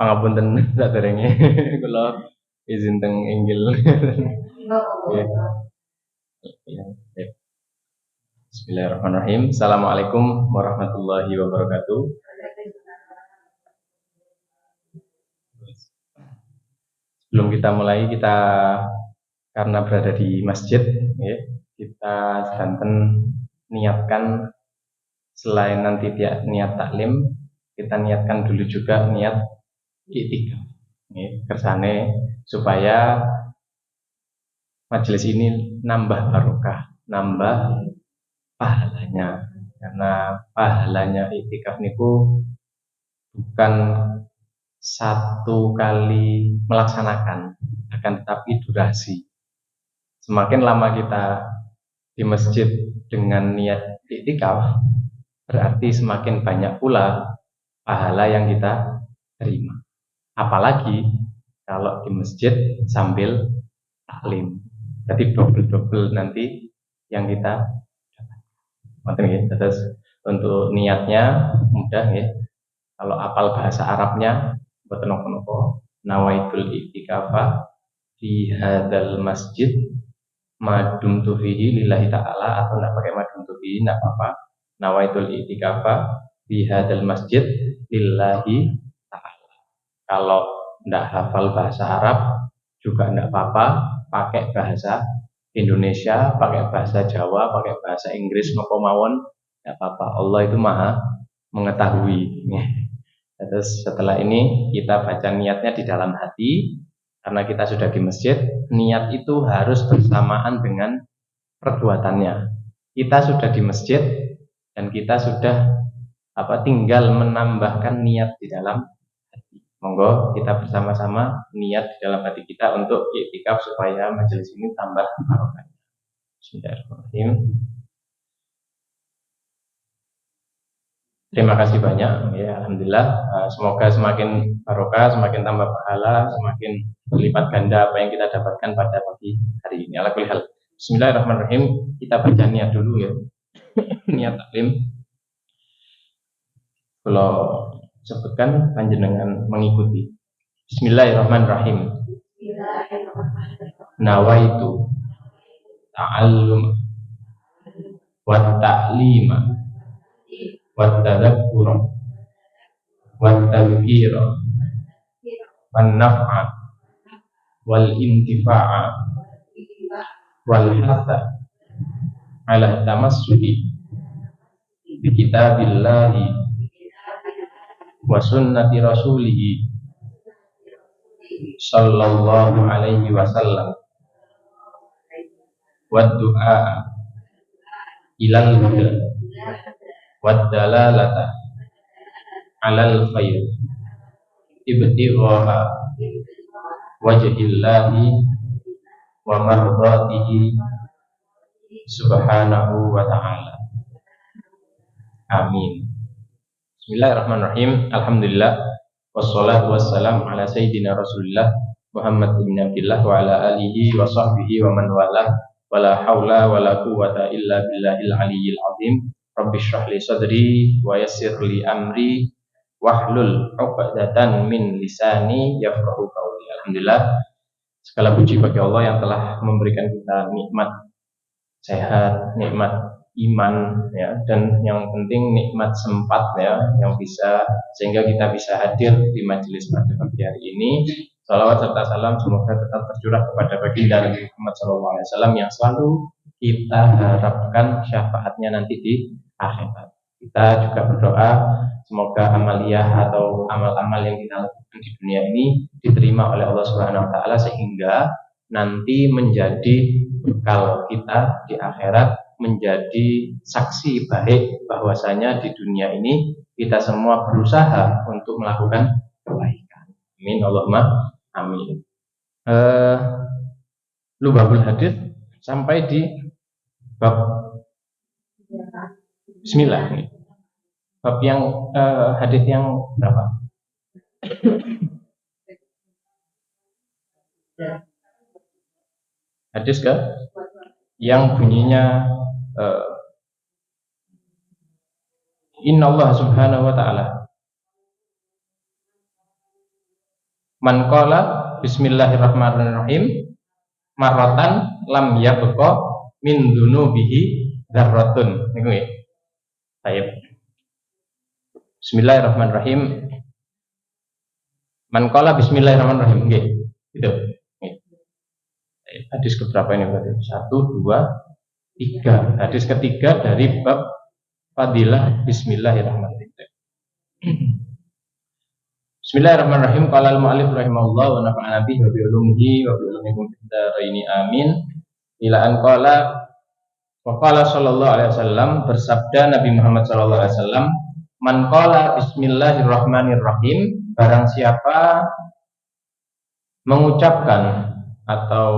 Pangapunten saderenge kula izin teng inggil. Nggih. Ya, ya. Bismillahirrahmanirrahim. Assalamualaikum warahmatullahi wabarakatuh. Sebelum kita mulai, kita karena berada di masjid, ya, kita sedanten niatkan selain nanti niat taklim, kita niatkan dulu juga niat i'tikaf. Kersane supaya majelis ini nambah barokah, nambah pahalanya. Karena pahalanya i'tikaf niku bukan satu kali melaksanakan, akan tetapi durasi. Semakin lama kita di masjid dengan niat i'tikaf, berarti semakin banyak pula pahala yang kita terima. Apalagi kalau di masjid sambil taklim, jadi double nanti yang kita dapat. Terus untuk niatnya mudah ya. Kalau apal bahasa Arabnya buat nopo-nopo, nawaitul i'tikafa di hadzal masjid madum tufihi lillahi ta'ala, atau enggak pakai madum tufihi enggak apa-apa. Nawaitul i'tikafa di hadzal masjid lillahi ta'ala. Kalau enggak hafal bahasa Arab juga enggak apa-apa, pakai bahasa Indonesia, pakai bahasa Jawa, pakai bahasa Inggris nopo mawon enggak apa-apa. Allah itu Maha mengetahui. Terus setelah ini kita baca niatnya di dalam hati. Karena kita sudah di masjid, niat itu harus bersamaan dengan perbuatannya. Kita sudah di masjid dan kita sudah tinggal menambahkan niat di dalam hati. Monggo kita bersama-sama niat di dalam hati kita untuk i'tikaf supaya majelis ini tambah barokah. Bismillahirrahmanirrahim. Terima kasih banyak ya, alhamdulillah. Semoga semakin barokah, semakin tambah pahala, semakin berlipat ganda apa yang kita dapatkan pada pagi hari ini. Ala kulli hal. Bismillahirrahmanirrahim. Kita baca niat dulu ya. Niat taklim. Kalau sebutkan panjenengan mengikuti. Bismillahirrahmanirrahim. Nawaitu ta'allum wa ta'lima wat-tadzakkura wat-tadhkira wan-naf'a wal-intifa'a wal-hatha 'ala tamassuki bi kitabillahi wa sunnati rasulih sallallahu alaihi wasallam wad-du'a ilal huda wad-dalalata 'alal khair ibtigha'a wajhillahi wa mardatihi subhanahu wa ta'ala. Amin. Bismillahirrahmanirrahim. Alhamdulillah wassalatu wassalamu ala sayyidina Rasulillah Muhammad ibn Abdillah wa ala alihi wa sahbihi wa man walah. Wala haula wala quwwata illa billahil aliyyil azim. Rabbi shrah li sadri wa yassir li amri wahlul 'uqdatan min lisani yafqahu qawli. Alhamdulillah, segala puji bagi Allah yang telah memberikan kita nikmat sehat, nikmat iman ya, dan yang penting nikmat sempat ya, yang bisa sehingga kita bisa hadir di majelis pada pagi hari ini. Salawat serta salam semoga tetap tercurah kepada baginda Nabi Muhammad SAW yang selalu kita harapkan syafaatnya nanti di akhirat. Kita juga berdoa semoga amaliyah atau amal-amal yang kita lakukan di dunia ini diterima oleh Allah Subhanahu Wa Taala sehingga nanti menjadi bekal kita di akhirat, menjadi saksi baik bahwasanya di dunia ini kita semua berusaha untuk melakukan kebaikan. Amin Allahumma amin. Lubabul hadis sampai di bab Bismillah. Bab yang hadis yang berapa? Hadis ke yang bunyinya Inna Allah subhanahu wa ta'ala Man qala bismillahirrahmanirrahim marratan lam yabqa min dunubihi dzarratun. Niku nggih. Baik. Bismillahirrahmanirrahim. Man qala bismillahirrahmanirrahim. Nggih. Gitu. Nggih. Hadis keberapa ini berarti? 1, 2, 3. Hadis ketiga dari bab fadilah bismillahirrahmanirrahim. Bismillahirrahmanirrahim. Qala al-mu'allif rahimahullah wa nafa'ana bihi wa bi ulumihi wa bi ulumikum fid dharaini amin. Ila an qala wa qala sallallahu alaihi wasallam, bersabda Nabi Muhammad sallallahu alaihi wasallam, man qala bismillahirrahmanirrahim, barang siapa mengucapkan atau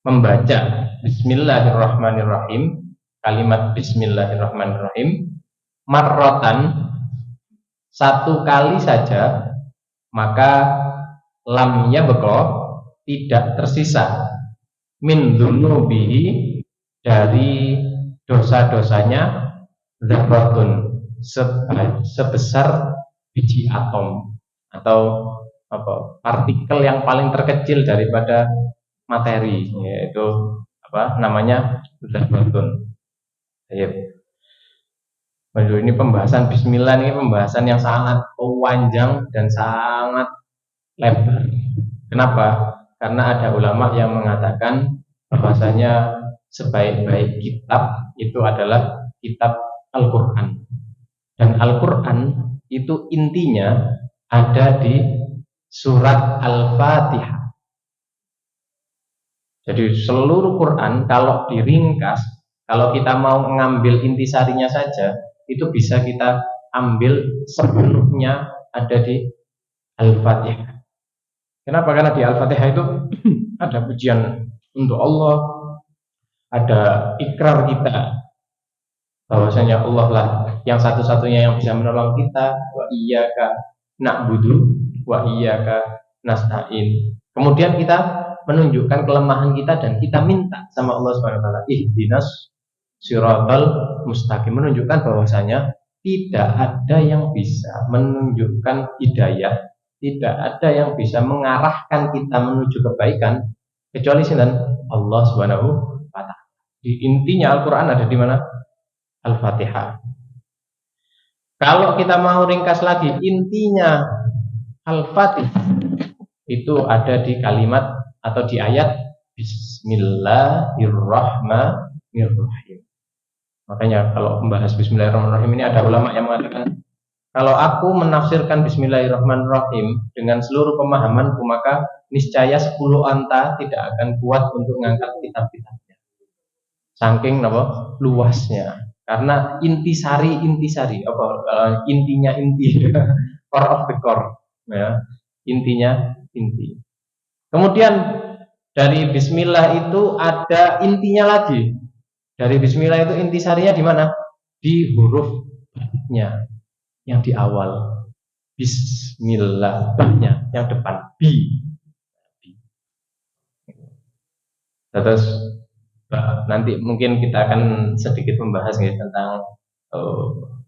membaca bismillahirrahmanirrahim, kalimat bismillahirrahmanirrahim marrotan, satu kali saja, maka lam yabqa, tidak tersisa, min dzunubihi, dari dosa-dosanya, dzarratun, sebesar biji atom atau partikel yang paling terkecil daripada materi, yaitu namanya dzarratun. Ini pembahasan bismillah, ini pembahasan yang sangat panjang dan sangat lebar. Kenapa? Karena ada ulama yang mengatakan bahwasanya sebaik-baik kitab itu adalah kitab Al-Quran. Dan Al-Quran itu intinya ada di surat Al-Fatihah. Jadi seluruh Quran kalau diringkas, kalau kita mau mengambil intisarinya saja, itu bisa kita ambil sepenuhnya ada di Al-Fatihah. Kenapa? Karena di Al-Fatihah itu ada pujian untuk Allah, ada ikrar kita bahwasanya Allah lah yang satu-satunya yang bisa menolong kita, wa iyyaka na'budu wa iyyaka nasta'in. Kemudian kita menunjukkan kelemahan kita dan kita minta sama Allah Subhanahu wa taala, ihdinas siratal mustaqim, menunjukkan bahwasanya tidak ada yang bisa menunjukkan hidayah, tidak ada yang bisa mengarahkan kita menuju kebaikan kecuali sinten? Allah Subhanahu wa taala. Di intinya Al-Qur'an ada di mana? Al-Fatihah. Kalau kita mau ringkas lagi, intinya Al-Fatihah itu ada di kalimat atau di ayat Bismillahirrahmanirrahim. Makanya kalau membahas Bismillahirrahmanirrahim ini ada ulama yang mengatakan, kalau aku menafsirkan Bismillahirrahmanirrahim dengan seluruh pemahamanku, maka niscaya 10 onta tidak akan kuat untuk mengangkat kitab-kitabnya. Saking luasnya. Karena intisari intinya inti, core of the core, ya. Intinya inti. Kemudian dari Bismillah itu ada intinya lagi. Dari Bismillah itu intisarinya di mana? Di huruf ba-nya yang di awal. Bismillah, ba-nya yang depan, bi. Terus nanti mungkin kita akan sedikit membahas tentang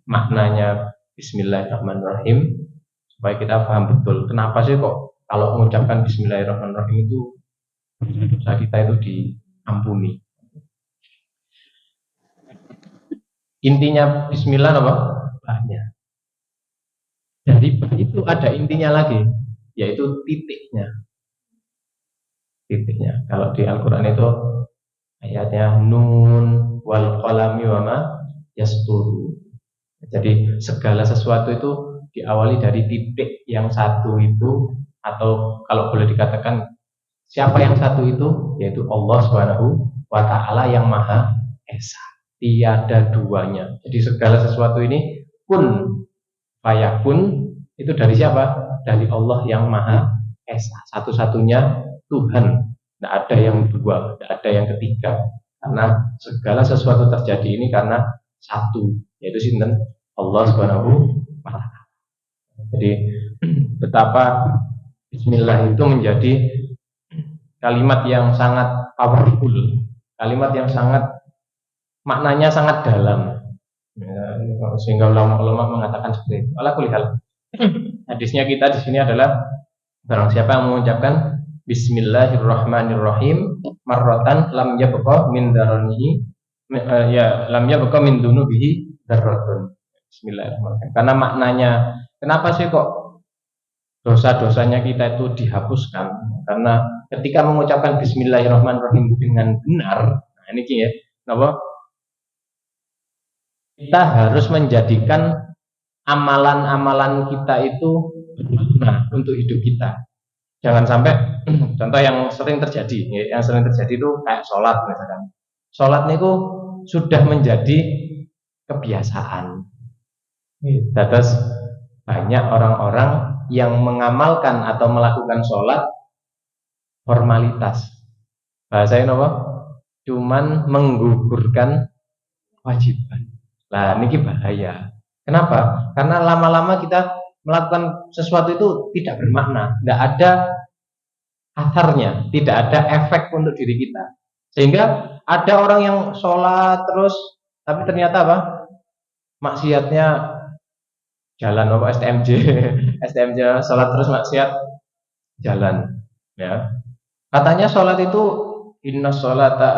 maknanya Bismillahirrahmanirrahim supaya kita paham betul kenapa sih kok kalau mengucapkan Bismillahirrahmanirrahim itu dosa kita itu diampuni. Intinya Bismillah apa? Ba-nya. Jadi itu ada intinya lagi, yaitu titiknya. Titiknya. Kalau di Al-Quran itu ayatnya nun wal qalami wa ma yasturu. Jadi segala sesuatu itu diawali dari titik yang satu itu, atau kalau boleh dikatakan siapa yang satu itu, yaitu Allah Subhanahu wa taala yang Maha Esa. Tiada duanya. Jadi segala sesuatu ini kun fayakun itu dari siapa? Dari Allah yang Maha Esa. Satu-satunya Tuhan. Tidak ada yang dua, tidak ada yang ketiga. Karena segala sesuatu terjadi ini karena satu, yaitu sinten? Allah Subhanahu wa taala. Jadi betapa Bismillah itu menjadi kalimat yang sangat powerful, kalimat yang sangat maknanya sangat dalam, sehingga ulama-ulama mengatakan seperti itu. Ala kulli hal, hadisnya kita di sini adalah Barang siapa yang mengucapkan Bismillahirrahmanirrahim marrotan lam yabqa min daranihi lam yabqa min dunubihi darratun. Bismillahirrahmanirrahim. Karena maknanya, kenapa sih kok dosa-dosanya kita itu dihapuskan? Karena ketika mengucapkan Bismillahirrahmanirrahim dengan benar, nah ini ya, kenapa? Kita harus menjadikan amalan-amalan kita itu berguna untuk hidup kita. Jangan sampai contoh yang sering terjadi, ya, yang sering terjadi itu kayak sholat misalkan. Sholat itu sudah menjadi kebiasaan. Terus banyak orang-orang yang mengamalkan atau melakukan sholat formalitas. Bahasanya apa? Cuman menggugurkan kewajiban. Nah, ini bahaya. Kenapa? Karena lama-lama kita melakukan sesuatu itu tidak bermakna, tidak ada asarnya, tidak ada efek untuk diri kita. Sehingga ada orang yang sholat terus, tapi ternyata apa? Maksiatnya jalan apa STMJ, STMJ sholat terus maksiat jalan. Ya, katanya sholat itu inna sholata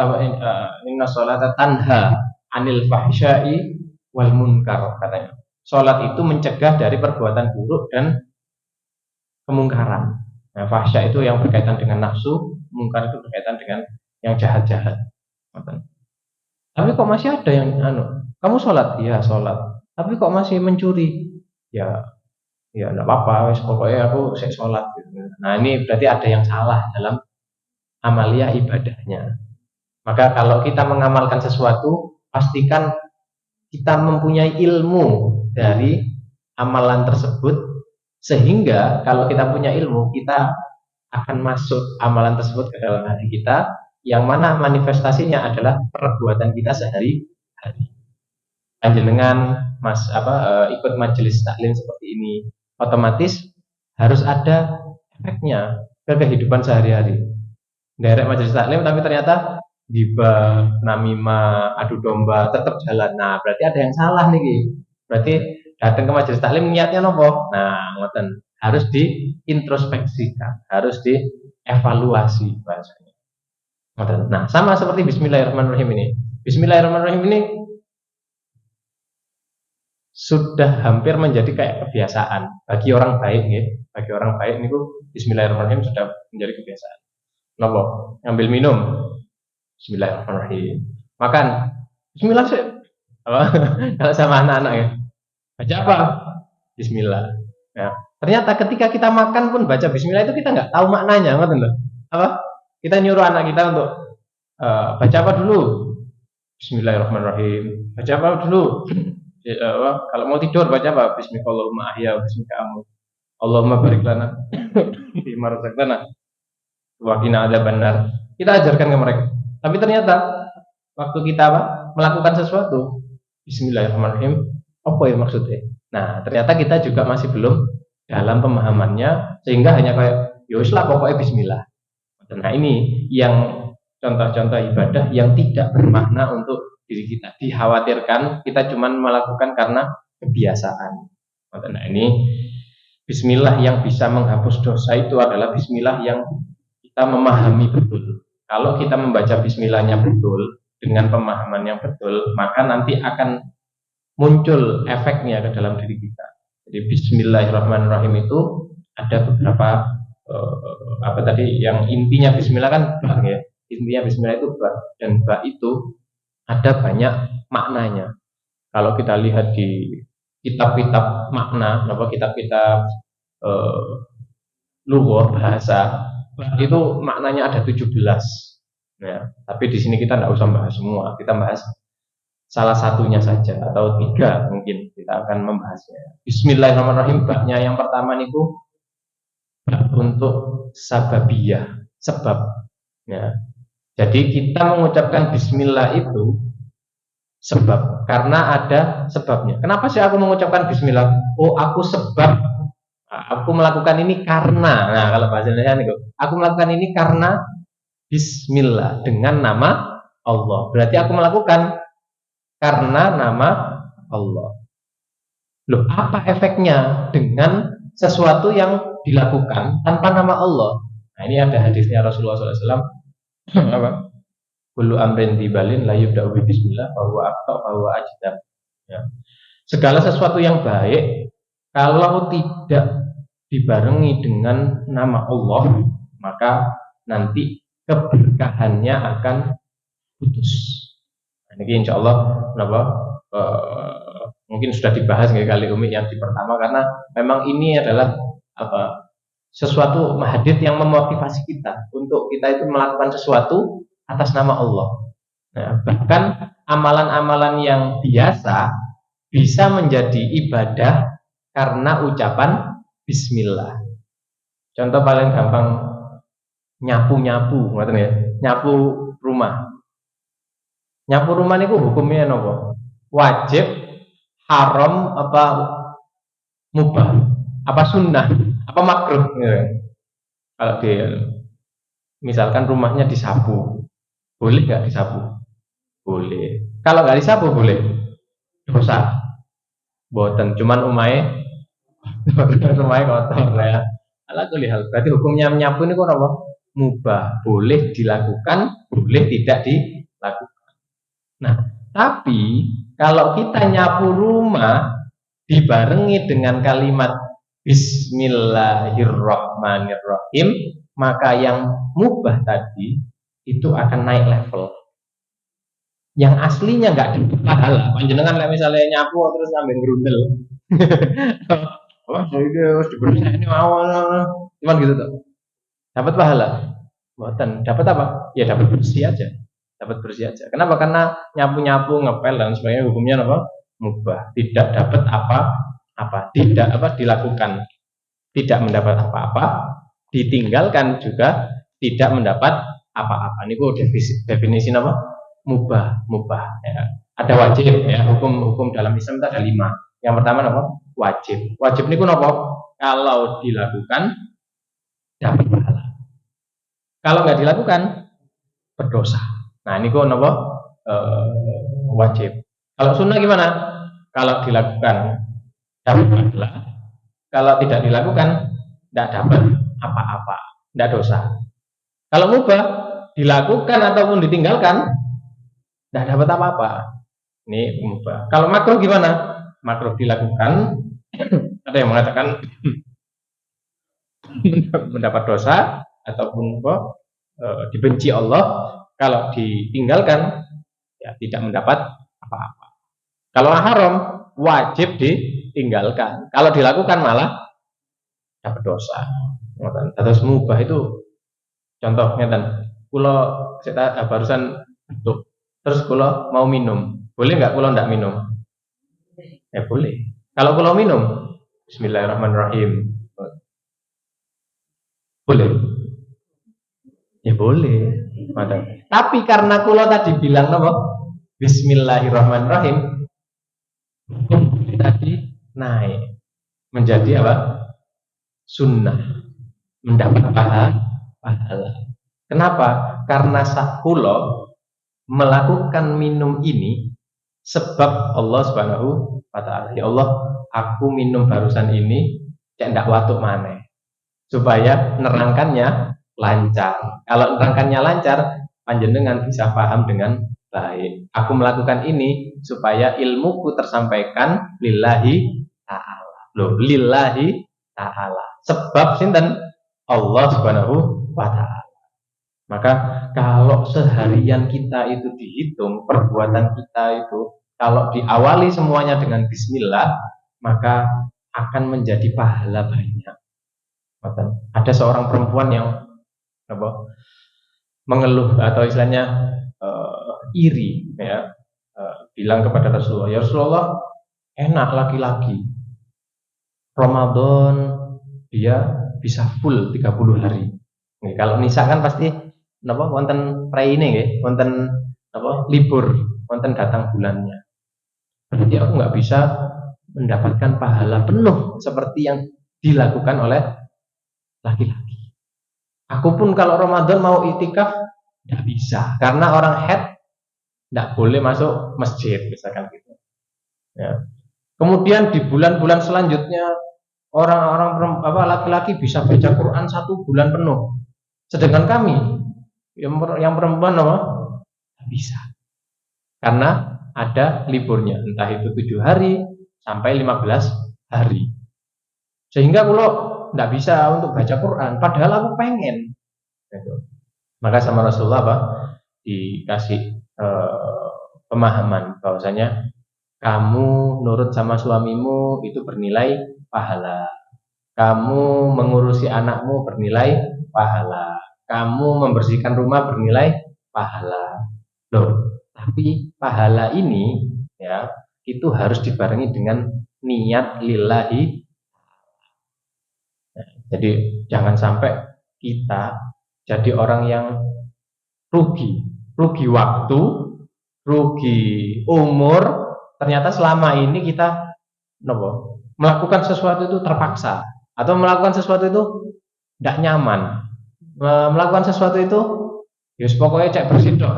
tanha anil fahsyai wal munkar, katanya. Sholat itu mencegah dari perbuatan buruk dan kemungkaran. Nah, fahsya itu yang berkaitan dengan nafsu, munkar itu berkaitan dengan yang jahat-jahat. Tapi kok masih ada yang kamu sholat? Iya sholat. Tapi kok masih mencuri? Ya, ya enggak apa-apa. Pokoknya aku sholat. Nah, ini berarti ada yang salah dalam amalia ibadahnya. Maka kalau kita mengamalkan sesuatu, pastikan kita mempunyai ilmu dari amalan tersebut, sehingga kalau kita punya ilmu, kita akan masuk amalan tersebut ke dalam hati kita, yang mana manifestasinya adalah perbuatan kita sehari-hari. Panjenengan ikut majelis taklim seperti ini, otomatis harus ada efeknya ke kehidupan sehari-hari. Derek majelis taklim tapi ternyata gibah, namimah, adu domba tetap jalan. Nah, berarti ada yang salah nih. Berarti datang ke majelis taklim niatnya nopo? Nah, ngoten. Harus diintrospeksikan, harus dievaluasi bahasanya. Ngoten. Nah, sama seperti Bismillahirrahmanirrahim ini. Bismillahirrahmanirrahim ini sudah hampir menjadi kayak kebiasaan bagi orang baik, ya. Bagi orang baik ini Bismillahirrahmanirrahim sudah menjadi kebiasaan. Nopo? Ngambil minum. Bismillahirrahmanirrahim. Makan. Bismillah sih. Kalau sama anak-anak ya. Baca apa? Bismillah. Ya. Ternyata ketika kita makan pun baca Bismillah itu kita nggak tahu maknanya, ngerti loh? Apa? Kita nyuruh anak kita untuk baca apa dulu? Bismillahirrahmanirrahim. Baca apa dulu? Kalau mau tidur baca apa? Bismillahirrahmanirrahim. Ahya, Bismillahirrahmanirrahim. Allahumma barik lana fima razaqtana wa qina adzabannar. Kita ajarkan ke mereka. Tapi ternyata waktu kita melakukan sesuatu, Bismillahirrahmanirrahim, apa ya maksudnya? Nah, ternyata kita juga masih belum dalam pemahamannya, sehingga hanya kayak yuslah pokoknya Bismillah. Nah, ini yang contoh-contoh ibadah yang tidak bermakna untuk diri kita. Dikhawatirkan kita cuma melakukan karena kebiasaan. Nah, ini Bismillah yang bisa menghapus dosa itu adalah Bismillah yang kita memahami betul. Kalau kita membaca Bismillahnya betul, dengan pemahaman yang betul, maka nanti akan muncul efeknya ke dalam diri kita. Jadi Bismillahirrahmanirrahim itu ada beberapa yang intinya Bismillah kan ba, ya. Intinya Bismillah itu ba, dan ba itu ada banyak maknanya. Kalau kita lihat di kitab-kitab makna, kitab-kitab lughah bahasa, itu maknanya ada 17. Ya, tapi di sini kita tidak usah bahas semua, kita bahas salah satunya saja atau 3 mungkin kita akan membahasnya. Bismillahirrahmanirrahim. Babnya yang pertama itu bab untuk sababiyah, sebab. Ya. Jadi kita mengucapkan Bismillah itu sebab, karena ada sebabnya. Kenapa sih aku mengucapkan Bismillah? Oh, aku sebab. Aku melakukan ini karena. Nah, kalau bahasa Indonesia itu, aku melakukan ini karena Bismillah, dengan nama Allah. Berarti aku melakukan karena nama Allah. Loh, apa efeknya dengan sesuatu yang dilakukan tanpa nama Allah. Nah, ini ada hadisnya Rasulullah SAW. Apa? Kullu amrin tibalin la yubda'u bi bismillah bahwa aqta bahwa ajdab. Ya. Segala sesuatu yang baik kalau tidak dibarengi dengan nama Allah, maka nanti keberkahannya akan putus. Nah, ini insya Allah mungkin sudah dibahas kali Umi yang di pertama, karena memang ini adalah sesuatu hadits yang memotivasi kita untuk kita itu melakukan sesuatu atas nama Allah. Nah, bahkan amalan-amalan yang biasa bisa menjadi ibadah karena ucapan Bismillah. Contoh paling gampang, nyapu-nyapu, nyapu rumah. Nyapu rumah niku hukumnya nopo? Wajib, haram, apa mubah, apa sunnah, apa makruh? Kalau misalkan rumahnya disapu, boleh nggak disapu? Boleh. Kalau nggak disapu boleh? Dosa. Boten, cuman rumahnya kotor ya. Ala kulihal. Berarti hukumnya menyapu ini kok apa? Mubah, boleh dilakukan, boleh tidak dilakukan. Nah, tapi kalau kita nyapu rumah dibarengi dengan kalimat Bismillahirrahmanirrahim, maka yang mubah tadi itu akan naik level. Yang aslinya nggak dapat pahala. Panjenengan misalnya nyapu terus ngambil gerundel. Wah, itu harus dibersihkan ini mau. Cuman gitu tuh. Dapat pahala. Buatan. Dapat apa? Ya dapat bersih aja. Dapat bersih aja. Kenapa? Karena nyapu-nyapu, ngepel dan sebagainya hukumnya apa? Mubah. Tidak dapat apa-apa. Tidak dilakukan. Tidak mendapat apa-apa. Ditinggalkan juga tidak mendapat apa-apa. Ini definisi apa? Mubah ya. Ada wajib ya, hukum dalam Islam itu ada 5. Yang pertama apa? Wajib ini pun apa? Kalau dilakukan dapat pahala, kalau nggak dilakukan berdosa. Nah ini kok apa? Wajib. Kalau sunnah gimana? Kalau dilakukan dapat pahala, kalau tidak dilakukan tidak dapat apa-apa, tidak dosa. Kalau mubah dilakukan ataupun ditinggalkan tidak dapat apa-apa. Ini mubah. Kalau makruh gimana? Makruh dilakukan, ada yang mengatakan mendapat dosa ataupun dibenci Allah. Kalau ditinggalkan ya tidak mendapat apa-apa. Kalau haram wajib ditinggalkan. Kalau dilakukan malah dapat dosa. Terus mubah itu contohnya kan, kalau kita barusan untuk terus kalau mau minum, boleh nggak kalau nggak minum? Ya boleh. Kalau minum, Bismillahirrahmanirrahim, boleh? Ya boleh. Tapi karena kalau tadi bilang apa? Bismillahirrahmanirrahim, tadi naik menjadi apa? Sunnah, mendapat pahala. Kenapa? Karena sakulo melakukan minum ini sebab Allah Subhanahu wa ta'ala. Ya Allah, aku minum barusan ini cek ndak watuk maneh, supaya nerangkannya lancar. Kalau nerangkannya lancar, panjenengan bisa paham dengan baik. Aku melakukan ini supaya ilmuku tersampaikan lillahi ta'ala. Lillahi ta'ala. Sebab sinten? Allah Subhanahu wa ta'ala. Maka kalau seharian kita itu dihitung, perbuatan kita itu kalau diawali semuanya dengan bismillah, maka akan menjadi pahala banyak. Ada seorang perempuan yang mengeluh atau istilahnya iri ya, bilang kepada Rasulullah, ya Rasulullah, enak laki-laki Ramadan dia bisa full 30 hari. Kalau nisa kan pasti wonten praine nggih, wonten libur, wonten datang bulannya. Berarti aku nggak bisa mendapatkan pahala penuh seperti yang dilakukan oleh laki-laki. Aku pun kalau Ramadan mau itikaf nggak bisa, karena orang haid nggak boleh masuk masjid misalkan gitu. Ya. Kemudian di bulan-bulan selanjutnya Orang-orang laki-laki bisa baca Quran 1 bulan penuh. Sedangkan kami yang perempuan apa? Nggak bisa. Karena ada liburnya, entah itu 7 hari sampai 15 hari. Sehingga kalau nggak bisa untuk baca Quran, padahal aku pengen. Gitu. Maka sama Rasulullah dikasih pemahaman bahwasanya kamu nurut sama suamimu itu bernilai pahala. Kamu mengurusi anakmu bernilai pahala. Kamu membersihkan rumah bernilai pahala. Loh, tapi pahala ini ya itu harus dibarengi dengan niat lillahi. Jadi jangan sampai kita jadi orang yang rugi waktu, rugi umur. Ternyata selama ini kita melakukan sesuatu itu terpaksa, atau melakukan sesuatu itu tidak nyaman, melakukan sesuatu itu yus pokoknya cek bersih dong,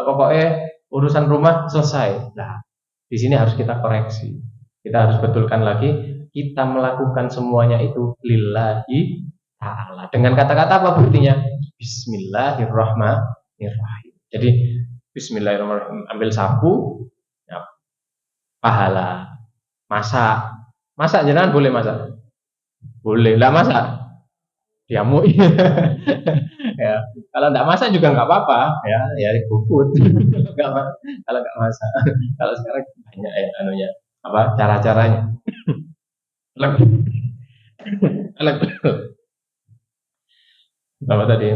pokoknya urusan rumah selesai. Nah, di sini harus kita koreksi, kita harus betulkan lagi, kita melakukan semuanya itu lillahi ta'ala. Dengan kata-kata apa buktinya? Bismillahirrahmanirrahim. Jadi Bismillahirrahmanirrahim, ambil sapu, ya, pahala. Masak jangan boleh masak, boleh lah masak, diamui. Ya, kalau nggak masak juga nggak apa-apa, ya GoFood. Kalau nggak masak, kalau sekarang banyak ya anunya, cara-caranya. Apa tadi?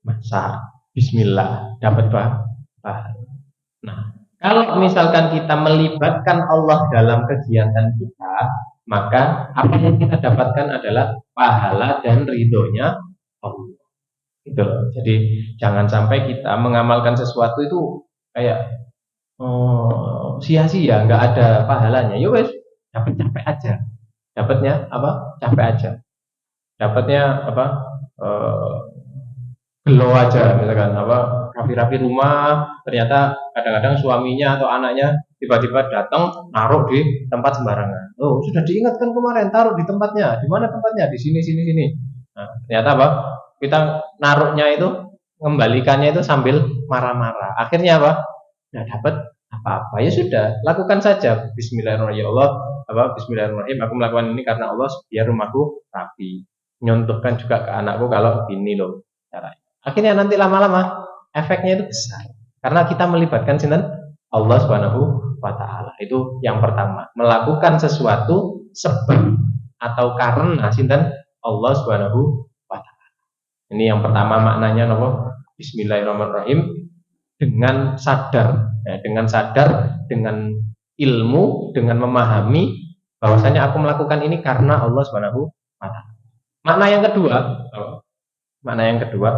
Masak, Bismillah, dapat pahala. Nah, kalau misalkan kita melibatkan Allah dalam kegiatan kita, maka apa yang kita dapatkan adalah pahala dan ridhonya Allah. Gitu loh. Jadi jangan sampai kita mengamalkan sesuatu itu kayak sia-sia, nggak ada pahalanya. Ya wes, dapat capek aja. Dapatnya apa? Capek aja. Dapatnya apa? Gelo aja, misalkan rapi-rapi rumah, ternyata kadang-kadang suaminya atau anaknya tiba-tiba datang naruh di tempat sembarangan. Oh, sudah diingatkan kemarin, taruh di tempatnya. Di mana tempatnya? Di sini. Nah, ternyata kita naruhnya itu, mengembalikannya itu sambil marah-marah. Akhirnya nggak dapat apa-apa. Ya sudah, lakukan saja. Bismillahirrahmanirrahim. Bismillahirrahmanirrahim. Aku melakukan ini karena Allah biar rumahku rapi. Nyontohkan juga ke anakku kalau gini loh caranya. Akhirnya nanti lama-lama efeknya itu besar karena kita melibatkan Allah Subhanahu wa taala. Itu yang pertama, melakukan sesuatu sebab atau karena Allah Subhanahu wa taala. Ini yang pertama maknanya Bismillahirrahmanirrahim, dengan sadar, dengan ilmu, dengan memahami bahwasanya aku melakukan ini karena Allah Subhanahu wa taala. Makna yang kedua,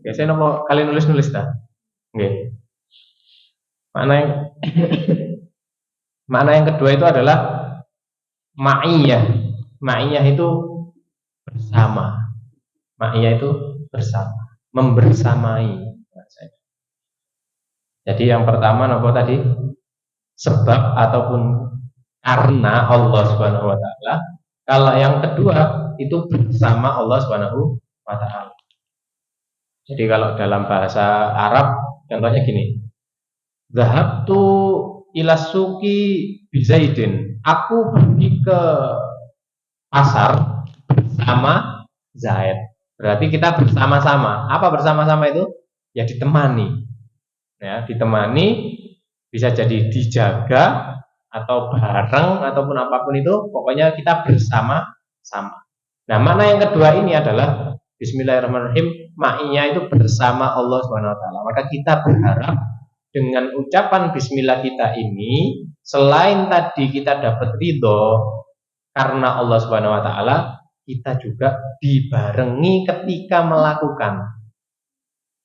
biasanya kalian nulis dah. Okay. Makna yang kedua itu adalah ma'iyah. Ma'iyah itu bersama. Ma'iyah itu bersama, membersamai. Jadi yang pertama tadi? Sebab ataupun karena Allah Subhanahu wa taala. Kalau yang kedua itu bersama Allah Subhanahu wa taala. Jadi kalau dalam bahasa Arab contohnya gini. Zahabtu ila suqi bizaidin. Aku pergi ke pasar bersama Zaid. Berarti kita bersama-sama. Apa bersama-sama itu? Ya ditemani. Ya, ditemani, bisa jadi dijaga atau bareng ataupun apapun itu, pokoknya kita bersama-sama. Nah, makna yang kedua ini adalah Bismillahirrahmanirrahim, ma'iyah itu bersama Allah Subhanahu wa taala. Maka kita berharap dengan ucapan bismillah kita ini, selain tadi kita dapat ridho karena Allah Subhanahu wa taala, kita juga dibarengi ketika melakukan.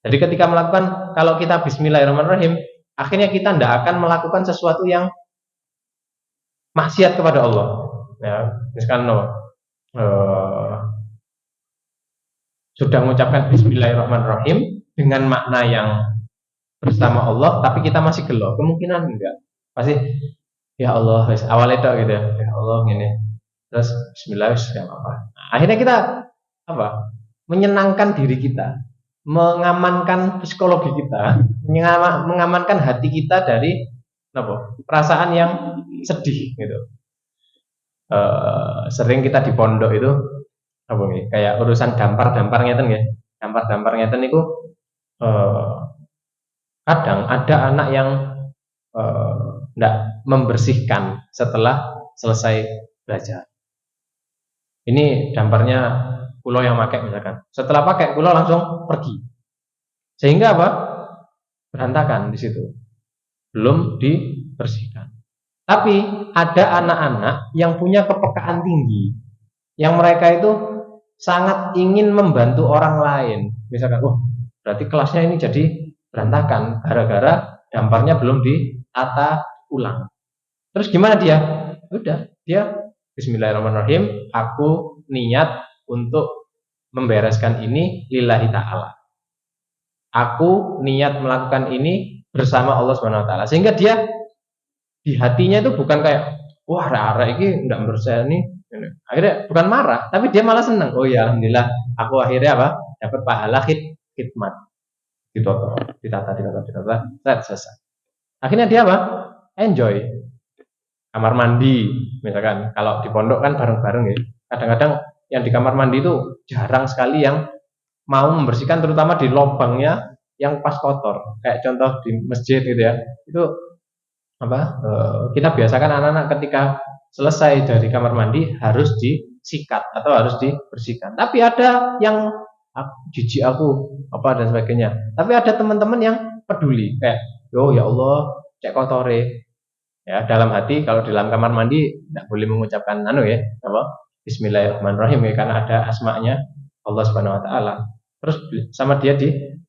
Jadi ketika melakukan, kalau kita bismillahirrahmanirrahim, akhirnya kita tidak akan melakukan sesuatu yang maksiat kepada Allah. Ya, misalkan sudah mengucapkan bismillahirrahmanirrahim dengan makna yang bersama Allah, tapi kita masih gelo, kemungkinan enggak. Pasti ya Allah, awalnya itu gitu ya Allah gini. terus Bismillah ya apa. Nah, akhirnya kita apa? Menyenangkan diri kita, mengamankan psikologi kita, mengamankan hati kita dari apa? Perasaan yang sedih gitu. Sering kita di pondok itu apa nih? Kayak urusan dampar-dampar ngeten ya. Dampar-dampar ngeten itu eh, kadang ada anak yang tidak membersihkan setelah selesai belajar. Ini damparnya pulau yang pakai misalkan. Setelah pakai pulau langsung pergi. Sehingga apa? Berantakan di situ. Belum dibersihkan. Tapi ada anak-anak yang punya kepekaan tinggi. Yang mereka itu sangat ingin membantu orang lain. Misalkan, berarti kelasnya ini jadi berantakan gara-gara damparnya belum ditata ulang. Terus gimana dia? Udah, dia Bismillahirrahmanirrahim, aku niat untuk membereskan ini lillahi ta'ala. Aku niat melakukan ini bersama Allah Subhanahu wa taala. Sehingga dia di hatinya itu bukan kayak wah arek ini enggak berusaha nih. Akhirnya bukan marah, tapi dia malah senang. Oh ya alhamdulillah, aku akhirnya apa? Dapat pahala khidmat. Ditata, selesai. Akhirnya dia apa? Enjoy. Kamar mandi, misalkan. Kalau di pondok kan bareng-bareng ya. Kadang-kadang yang di kamar mandi itu jarang sekali yang mau membersihkan, terutama di lubangnya yang pas kotor. Kayak contoh di masjid gitu ya. Itu apa? Kita biasakan anak-anak ketika selesai dari kamar mandi harus disikat atau harus dibersihkan. Tapi ada yang jijik aku apa dan sebagainya. Tapi ada teman-teman yang peduli kayak, "Oh ya Allah, cek kotore." Ya, dalam hati kalau di dalam kamar mandi tidak boleh mengucapkan apa? Bismillahirrahmanirrahim ya, karena ada asma'nya Allah Subhanahu wa taala. Terus sama dia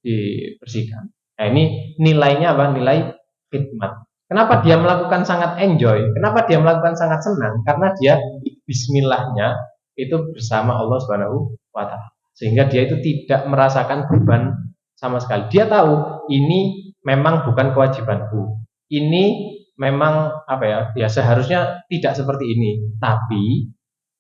dibersihkan. Nah, ini nilainya apa? Nilai khidmat. Kenapa dia melakukan sangat enjoy? Kenapa dia melakukan sangat senang? Karena dia bismillahnya itu bersama Allah Subhanahu wa taala. Sehingga dia itu tidak merasakan beban sama sekali. Dia tahu ini memang bukan kewajibanku. Ini memang apa ya? Ya seharusnya tidak seperti ini. Tapi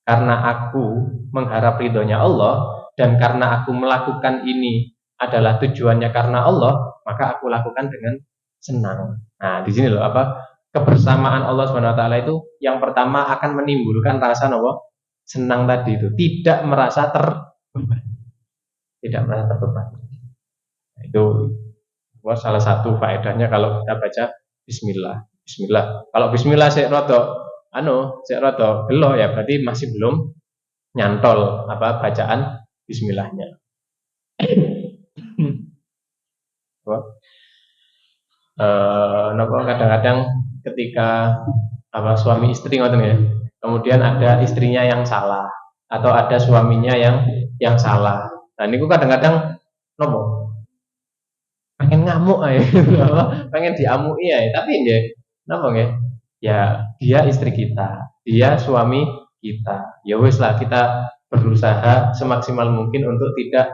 karena aku mengharap ridhonya Allah dan karena aku melakukan ini adalah tujuannya karena Allah, maka aku lakukan dengan senang. Nah, di sini loh apa? Kebersamaan Allah Subhanahu wa taala itu yang pertama akan menimbulkan rasa senang tadi itu, tidak merasa terbeban. Tidak merasa terbeban. Nah, itu salah satu faedahnya kalau kita baca bismillah. Bismillah. Kalau bismillah sik rada gelo ya berarti masih belum nyantol apa bacaan bismillahnya. Kadang-kadang ketika apa suami istri ngoten ya. Kemudian ada istrinya yang salah atau ada suaminya yang salah. Nah, niku kadang-kadang pengen ngamuk aja, pengen diamui ya. Tapi ya dia istri kita, dia suami kita. Ya wis lah kita berusaha semaksimal mungkin untuk tidak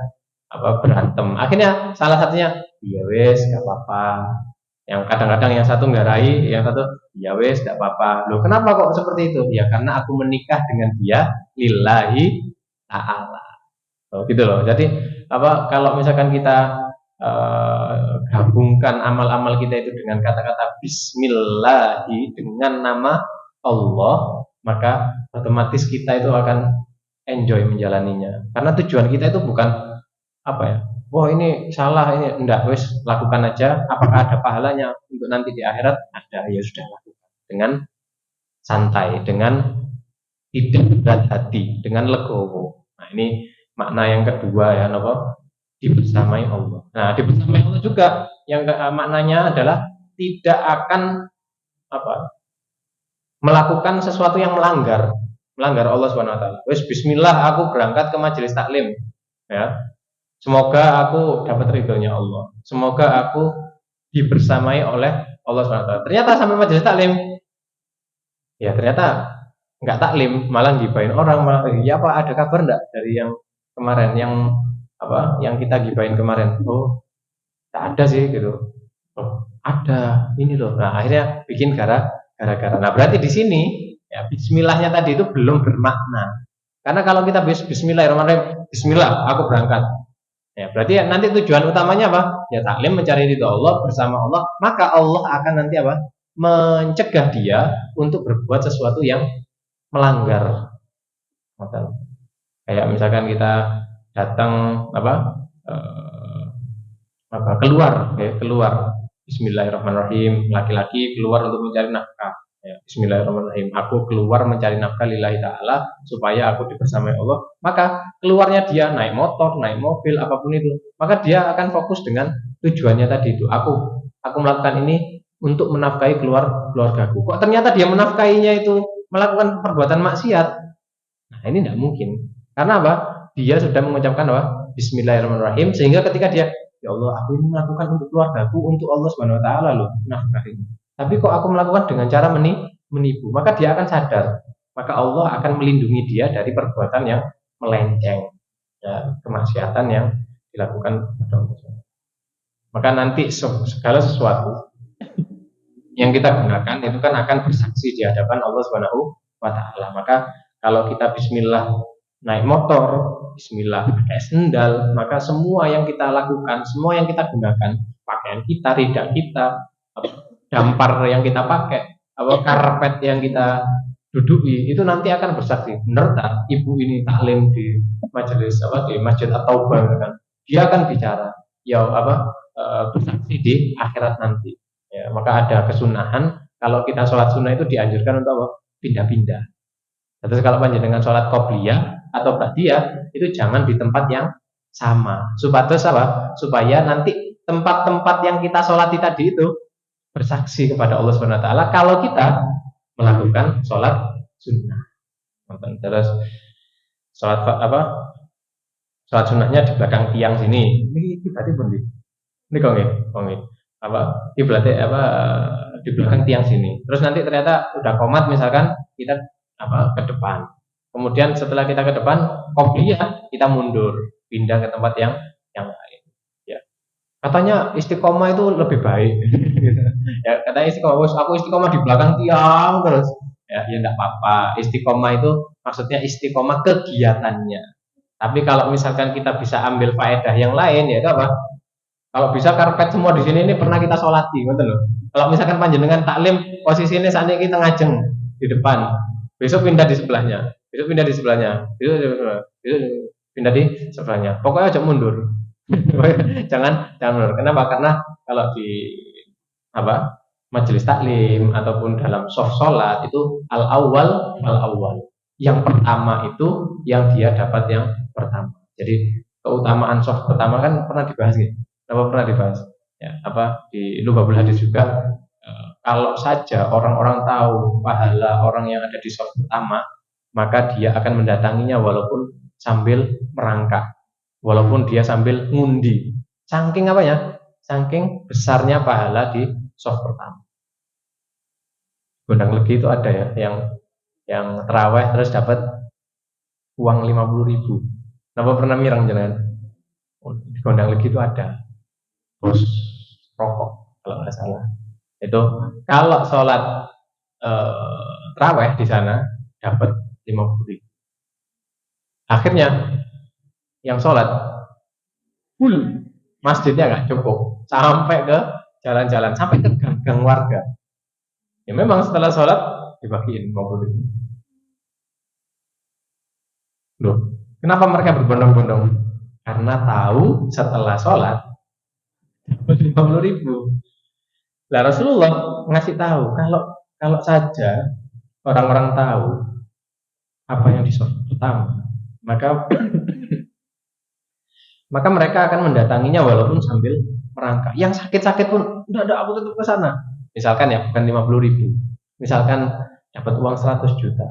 berantem. Akhirnya salah satunya ya wis gak apa-apa. Yang kadang-kadang yang satu nggarai, yang satu ya wes gak apa-apa. Loh kenapa kok seperti itu? Ya karena aku menikah dengan dia lillahi ta'ala. Gitu loh. Jadi kalau misalkan kita gabungkan amal-amal kita itu dengan kata-kata bismillahi dengan nama Allah, maka otomatis kita itu akan enjoy menjalaninya. Karena tujuan kita itu bukan wah ini salah, ini enggak, wes lakukan aja, apakah ada pahalanya untuk nanti di akhirat? Ada, ya sudah lakukan dengan santai, dengan tidak berat hati, dengan legowo. Nah, ini makna yang kedua ya, dibersamai Allah. Nah, dibersamai Allah juga yang maknanya adalah tidak akan melakukan sesuatu yang melanggar Allah Subhanahu wa taala. Wes bismillah aku berangkat ke majelis taklim. Ya. Semoga aku dapat ridhonya Allah. Semoga aku dibersamai oleh Allah SWT. Ternyata sampai majelis taklim, ya ternyata nggak taklim, malah gibain orang, malah ya apa ada kabar enggak dari yang kemarin, yang kita gibain kemarin? Oh, tak ada sih gitu. Oh, ada ini loh. Nah akhirnya bikin gara-gara. Nah berarti di sini Ya, bismillahnya tadi itu belum bermakna. Karena kalau kita bismillahirrahmanirrahim, bismillah aku berangkat. Ya, berarti nanti tujuan utamanya apa? Ya taklim mencari ridho Allah bersama Allah, maka Allah akan nanti apa? Mencegah dia untuk berbuat sesuatu yang melanggar. Kayak misalkan kita datang apa? eh, keluar keluar Bismillahirrahmanirrahim, laki-laki keluar untuk mencari nafkah ya, Bismillahirrahmanirrahim, aku keluar mencari nafkah lillahi ta'ala supaya aku dibersamai Allah, maka keluarnya dia naik motor, naik mobil, apapun itu, maka dia akan fokus dengan tujuannya tadi itu, aku melakukan ini untuk menafkahi keluargaku. Kok ternyata dia menafkahinya itu melakukan perbuatan maksiat? Nah ini tidak mungkin, karena apa? Dia sudah mengucapkan apa? Bismillahirrahmanirrahim, sehingga ketika dia, ya Allah, aku ini melakukan untuk keluargaku, untuk Allah Subhanahu Wa Taala loh, nafkah ini. Tapi kok aku melakukan dengan cara menipu? Maka dia akan sadar, maka Allah akan melindungi dia dari perbuatan yang melenceng, ya, kemaksiatan yang dilakukan pada Allah. Maka nanti segala sesuatu yang kita gunakan itu kan akan bersaksi di hadapan Allah Subhanahu Wa Taala. Maka kalau kita Bismillah naik motor, Bismillah pakai sendal, maka semua yang kita lakukan, semua yang kita gunakan, pakaian kita, rida kita, dampar yang kita pakai, karpet yang kita duduki, itu nanti akan bersaksi. Benar tak? Ibu ini taklim di majelis di masjid atau kan? Dia akan bicara, ya bersaksi di akhirat nanti. Ya, maka ada kesunahan kalau kita sholat sunnah itu dianjurkan untuk apa? Pindah-pindah. Terus kalau panjenengan sholat qobliyah atau ba'diyah itu jangan di tempat yang sama. Supaya nanti tempat-tempat yang kita sholati tadi itu bersaksi kepada Allah Subhanahu Wa Taala kalau kita melakukan sholat sunnah. Terus sholat sholat sunnahnya di belakang tiang sini. Ini berarti bendi. Ini kongi. Di belakang tiang sini. Terus nanti ternyata udah komat misalkan kita ke depan. Kemudian setelah kita ke depan, qobliyah kita mundur, pindah ke tempat yang lain. Ya. Katanya istiqomah itu lebih baik. Ya, katanya istiqomah, aku istiqomah di belakang tiang terus. Ya enggak apa-apa. Istiqomah itu maksudnya istiqomah kegiatannya. Tapi kalau misalkan kita bisa ambil faedah yang lain, ya apa? Kalau bisa karpet semua di sini ini pernah kita sholati, gitu loh. Kalau misalkan panjenengan taklim posisinya saat ini kita ngajeng di depan, besok pindah di sebelahnya, besok pindah di sebelahnya. Pokoknya aja mundur. jangan mundur. Kenapa? Karena kalau di majelis taklim ataupun dalam soft sholat itu al awal. Yang pertama itu yang dia dapat yang pertama. Jadi keutamaan soft pertama kan pernah dibahas gitu. Pernah dibahas ya di Lubabul Hadis juga, kalau saja orang-orang tahu pahala orang yang ada di soft pertama, maka dia akan mendatanginya walaupun sambil merangkak, walaupun dia sambil ngundi, saking saking besarnya pahala di soft pertama. Gondang Legi itu ada ya yang terawih terus dapat uang 50.000. Kenapa pernah mirang jangan? Di Gondang Legi itu ada bos rokok kalau nggak salah. Itu kalau sholat terawih di sana dapat 50.000. Akhirnya yang sholat full, masjidnya nggak cukup, sampai ke jalan-jalan, sampai ke gang warga. Ya memang setelah sholat dibagiin 50.000. Loh, kenapa mereka berbondong-bondong? Karena tahu setelah sholat 50.000. Lah Rasulullah ngasih tahu kalau saja orang-orang tahu apa yang disolat pertama, maka mereka akan mendatanginya walaupun sambil merangkak. Yang sakit-sakit pun udah aku tetap ke sana. Misalkan ya bukan 50.000, misalkan dapat uang 100 juta.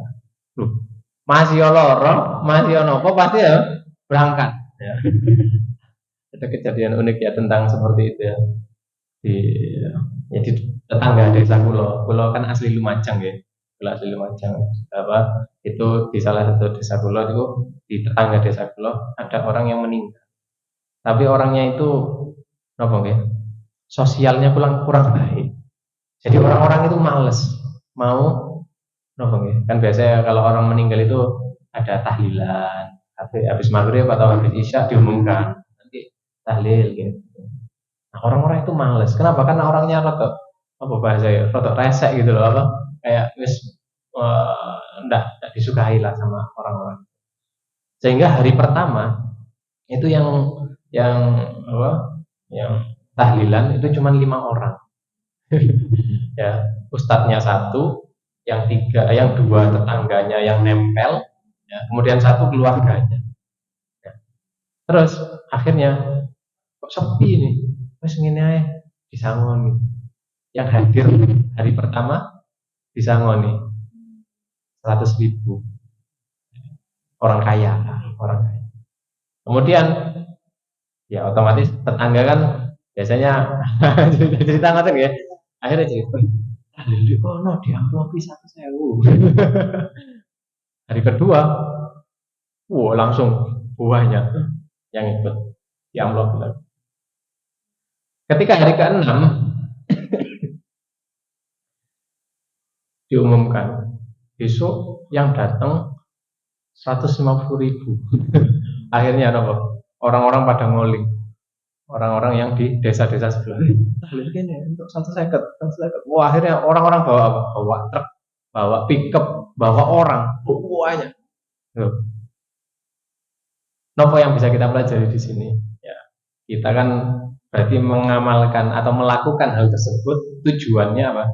Loh, masih loro, masih nopo pasti ya berangkat. Ya. Ada kejadian unik ya tentang seperti itu ya. Di tetangga desa Kulo kan asli Lumajang ya. Kulo asli Lumajang. Itu di salah satu desa Kulo itu, di tetangga desa Kulo ada orang yang meninggal. Tapi orangnya itu sosialnya kurang baik. Jadi orang-orang itu males mau Kenapa nggih? Kan biasanya kalau orang meninggal itu ada tahlilan, habis maghrib atau habis isya diumumkan nanti tahlil gitu. Nah, orang-orang itu males. Kenapa? Karena orangnya rotok apa bahasa ya, rotok resek gitu loh apa kayak wis ndak disukai lah sama orang-orang. Sehingga hari pertama itu yang apa yang tahlilan itu cuma 5 orang. Ya, ustadznya satu, yang tiga, yang dua tetangganya yang nempel, ya, kemudian satu keluarganya. Ya. Terus akhirnya kok sepi nih, wes ngene ae disangoni. Yang hadir hari pertama disangoni 100.000 orang kaya, orang kaya. Kemudian ya otomatis tetangga kan biasanya cerita ngoten ya. Akhirnya cerita, lili kono diamplopi 100.000. Hari kedua, wow langsung buahnya yang ikut diamplop. Ketika hari ke-6 diumumkan besok yang datang 150.000. Akhirnya apa? Orang-orang pada ngoling. Orang-orang yang di desa-desa sebelah. Tahlil gini untuk 150, 150. Wah, akhirnya orang-orang bawa apa? Bawa truk, bawa pickup, bawa orang, banyak. Nopo yang bisa kita pelajari di sini? Ya, kita kan berarti mengamalkan atau melakukan hal tersebut tujuannya apa?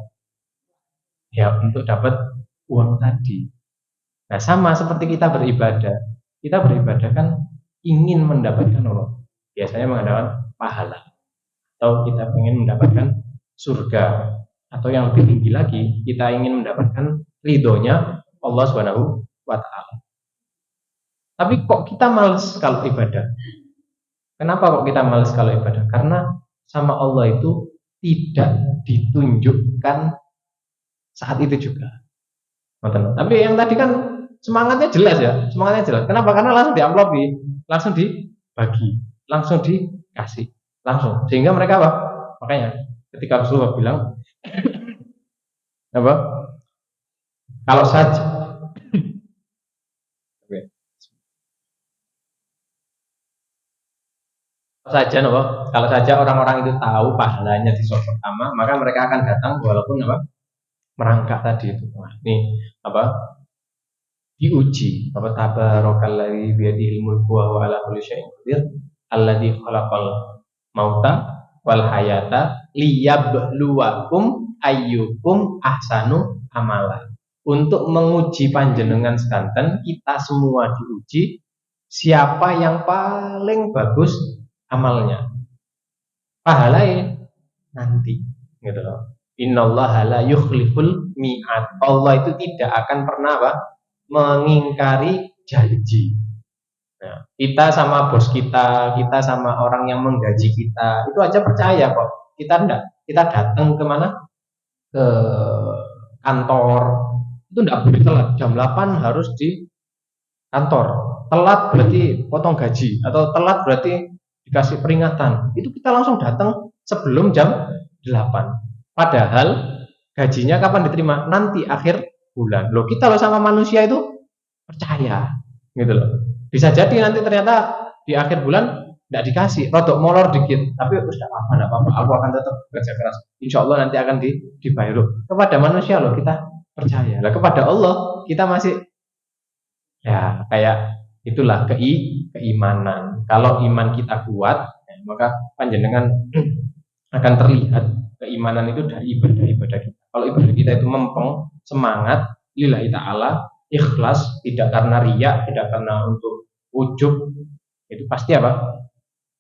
Ya, untuk dapat uang tadi. Nah, sama seperti kita beribadah. Kita beribadah kan ingin mendapatkan Allah. Biasanya mengadakan pahala. Atau kita ingin mendapatkan surga. Atau yang lebih tinggi lagi, kita ingin mendapatkan ridhonya Allah Subhanahu wa Ta'ala. Tapi kok kita males kalau ibadah? Kenapa kok kita males kalau ibadah? Karena sama Allah itu tidak ditunjukkan saat itu juga. Tapi yang tadi kan semangatnya jelas ya, semangatnya jelas. Kenapa? Karena langsung diamplopi, langsung dibagi, langsung dikasih, langsung. Sehingga mereka apa? Makanya ketika Rasulullah bilang apa? Kalau saja orang-orang itu tahu pahalanya di sosok pertama, maka mereka akan datang walaupun apa? Merangkak tadi itu. Nah, ini apa? Diuji. Apa tabarakalladzi biyadihil mulku wa huwa ala kulli syai'in qadir, alladzi khalaqal mauta wal hayata liyabluwakum ayyukum ahsanu amala. Untuk menguji panjenengan sedanten, kita semua diuji siapa yang paling bagus amalnya. Pahalanya nanti, gitu loh. Innallaha la yukhliful mi'ad. Allah itu tidak akan pernah apa? Mengingkari janji. Nah, kita sama bos kita sama orang yang menggaji kita, itu aja percaya kok. Kita enggak, kita datang ke mana? Ke kantor. Itu enggak boleh telat. Jam 8 harus di kantor. Telat berarti potong gaji atau telat berarti dikasih peringatan. Itu kita langsung datang sebelum jam 8. Padahal gajinya kapan diterima? Nanti akhir bulan. Loh, kita loh sama manusia itu percaya, gitu loh. Bisa jadi nanti ternyata di akhir bulan nggak dikasih, rodok molor dikit, tapi terus tidak apa-apa, aku akan tetap bekerja keras. Insya Allah nanti akan dibayar. Kepada manusia loh kita percaya. Lah kepada Allah kita masih ya kayak itulah keimanan. Kalau iman kita kuat, ya, maka panjenengan akan terlihat keimanan itu dari ibadah-ibadah kita. Kalau ibadah kita itu mempeng, semangat, lillahi ta'ala, ikhlas, tidak karena riya, tidak karena untuk ujub, itu pasti apa?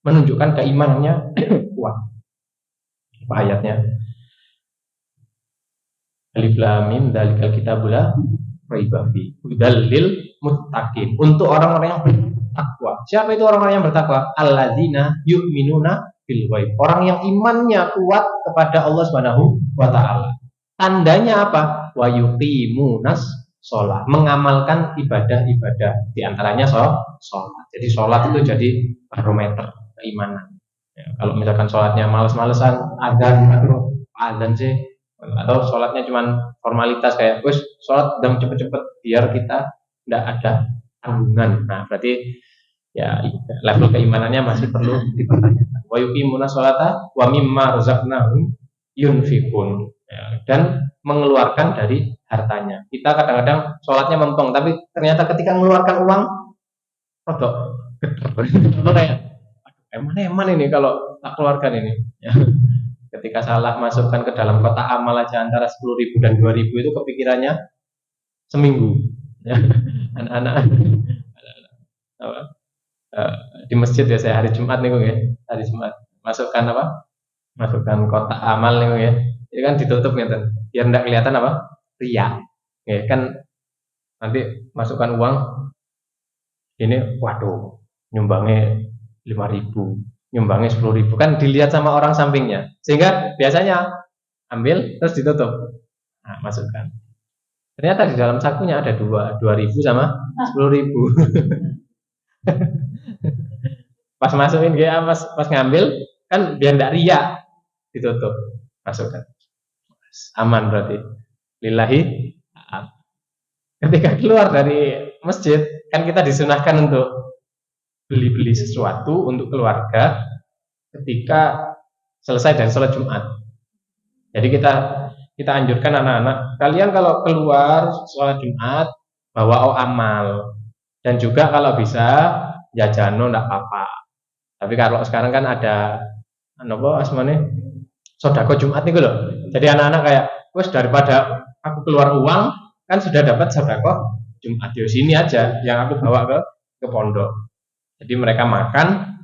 Menunjukkan keimanannya kuat. Apa ayatnya? Alif lam mim dzalikal kitabul la raiba fi hudal lil muttaqin. Untuk orang-orang yang bertakwa. Siapa itu orang-orang yang bertakwa? Alladzina yu'minuna bil ghaib. Orang yang imannya kuat kepada Allah Subhanahu wa taala. Tandanya apa? Wa yuqimunas shalah, mengamalkan ibadah-ibadah, di antaranya sholat. Jadi sholat itu jadi barometer keimanan. Ya, kalau misalkan sholatnya males-malesan, adzan sih atau sholatnya cuma formalitas kayak wes sholat dan cepet-cepet biar kita tidak ada tanggungan. Nah berarti ya level keimanannya masih perlu dipertanyakan. Wa yuqimuna sholata wa mimma razaqnahum yunfikun, ya, dan mengeluarkan dari hartanya. Kita kadang-kadang sholatnya mentong, tapi ternyata ketika mengeluarkan uang rodok geter kayak eman ini kalau tak keluarkan ini ya. Ketika salah masukkan ke dalam kotak amal aja antara 10.000 dan 2.000 itu kepikirannya seminggu ya. Anak-anak di masjid ya, saya hari Jumat nih ya, hari Jumat masukkan apa, masukkan kotak amal nih ya, ini kan ditutup gitu biar tidak kelihatan apa ria ya kan, nanti masukkan uang ini, waduh nyumbangnya 5.000, nyumbangnya 10.000, kan dilihat sama orang sampingnya, sehingga biasanya ambil terus ditutup, nah, masukkan, ternyata di dalam sakunya ada 2.000 sama 10.000. Pas masukin dia, pas ngambil kan biar tidak riak, ditutup, masukkan, aman berarti lillahi. Ketika keluar dari masjid kan kita disunahkan untuk beli-beli sesuatu untuk keluarga ketika selesai dari sholat Jumat. Jadi kita anjurkan anak-anak, kalian kalau keluar sholat Jumat bawa amal, dan juga kalau bisa jajano tidak apa-apa. Tapi kalau sekarang kan ada apa asmane sodako Jumat nih loh. Jadi anak-anak kayak wes daripada aku keluar uang kan sudah dapat sodako Jumat, di sini aja yang aku bawa ke pondok. Jadi mereka makan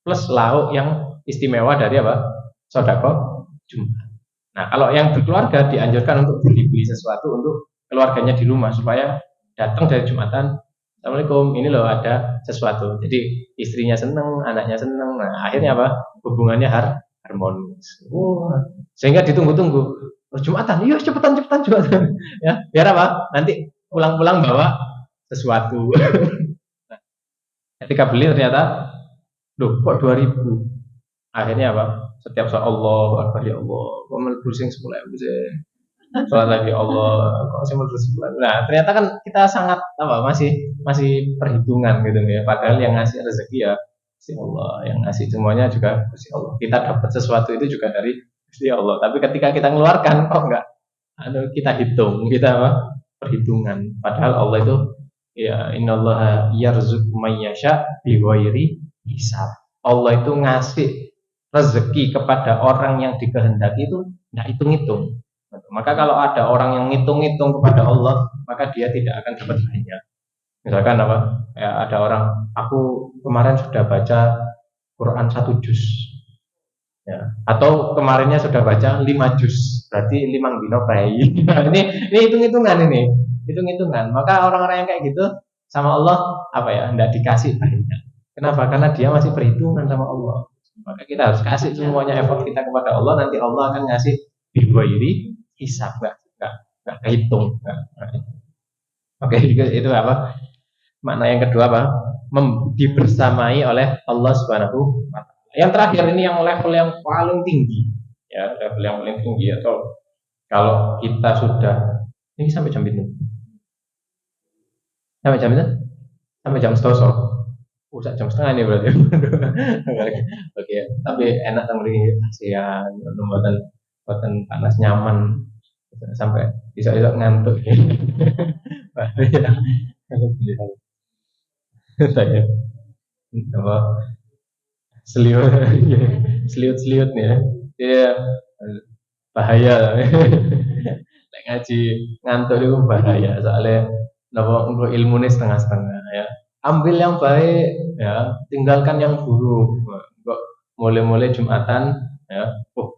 plus lauk yang istimewa dari apa sodako Jumat. Nah kalau yang berkeluarga dianjurkan untuk beli sesuatu untuk keluarganya di rumah supaya datang dari Jumatan, Assalamualaikum, ini loh ada sesuatu. Jadi istrinya seneng, anaknya seneng. Nah akhirnya apa? Hubungannya harmonis. Sehingga ditunggu-tunggu. Oh, Jumatan, iya cepetan. Ya, biar apa? Nanti pulang-pulang bawa sesuatu. Nah, ketika beli ternyata, loh kok 2.000? Akhirnya apa? Setiap saat Allah Akbar, ya Allah, kok melebur sing 10.000 sih. Sholat lagi Allah, kok sih melebur 10.000. Nah ternyata kan kita sangat apa masih perhitungan gitu ya. Padahal yang ngasih rezeki ya Gusti Allah, yang ngasih semuanya juga Gusti Allah. Kita dapat sesuatu itu juga dari Gusti Allah. Tapi ketika kita mengeluarkan kok enggak, kita hitung, kita apa? Perhitungan. Padahal Allah itu ya innallaha yarzuqu may yasha bighairi hisab. Allah itu ngasih rezeki kepada orang yang dikehendaki itu enggak hitung-hitung. Maka kalau ada orang yang ngitung-ngitung kepada Allah, maka dia tidak akan dapat banyak. Misalkan apa? Ya, ada orang, aku kemarin sudah baca Quran 1 juz, ya. Atau kemarinnya sudah baca 5 juz, berarti 5 dino prei. ini hitung-hitungan ini, hitung-hitungan. Maka orang-orang yang kayak gitu sama Allah apa ya? Tidak dikasih banyak. Kenapa? Karena dia masih perhitungan sama Allah. Maka kita harus kasih semuanya effort kita kepada Allah. Nanti Allah akan ngasih bighairi hisab, nggak kehitung. Oke, itu apa? Makna yang kedua apa? Dibersamai oleh Allah Subhanahu wa Ta'ala. Yang terakhir ini yang level yang paling tinggi, ya level yang paling tinggi. Atau kalau kita sudah ini sampai jam itu, sampai jam setosok. Usah jam setengah ini berarti. Oke, tapi enak sama ini ASEAN, buatan panas nyaman sampai bisa ngantuk. Saya apa seliut nih ya. Dia bahaya. Lek ngaji ngantuk itu bahaya soalnya untuk ilmu ini setengah-setengah ya. Ambil yang baik ya, tinggalkan yang buruk. Kok mulai Jumatan ya.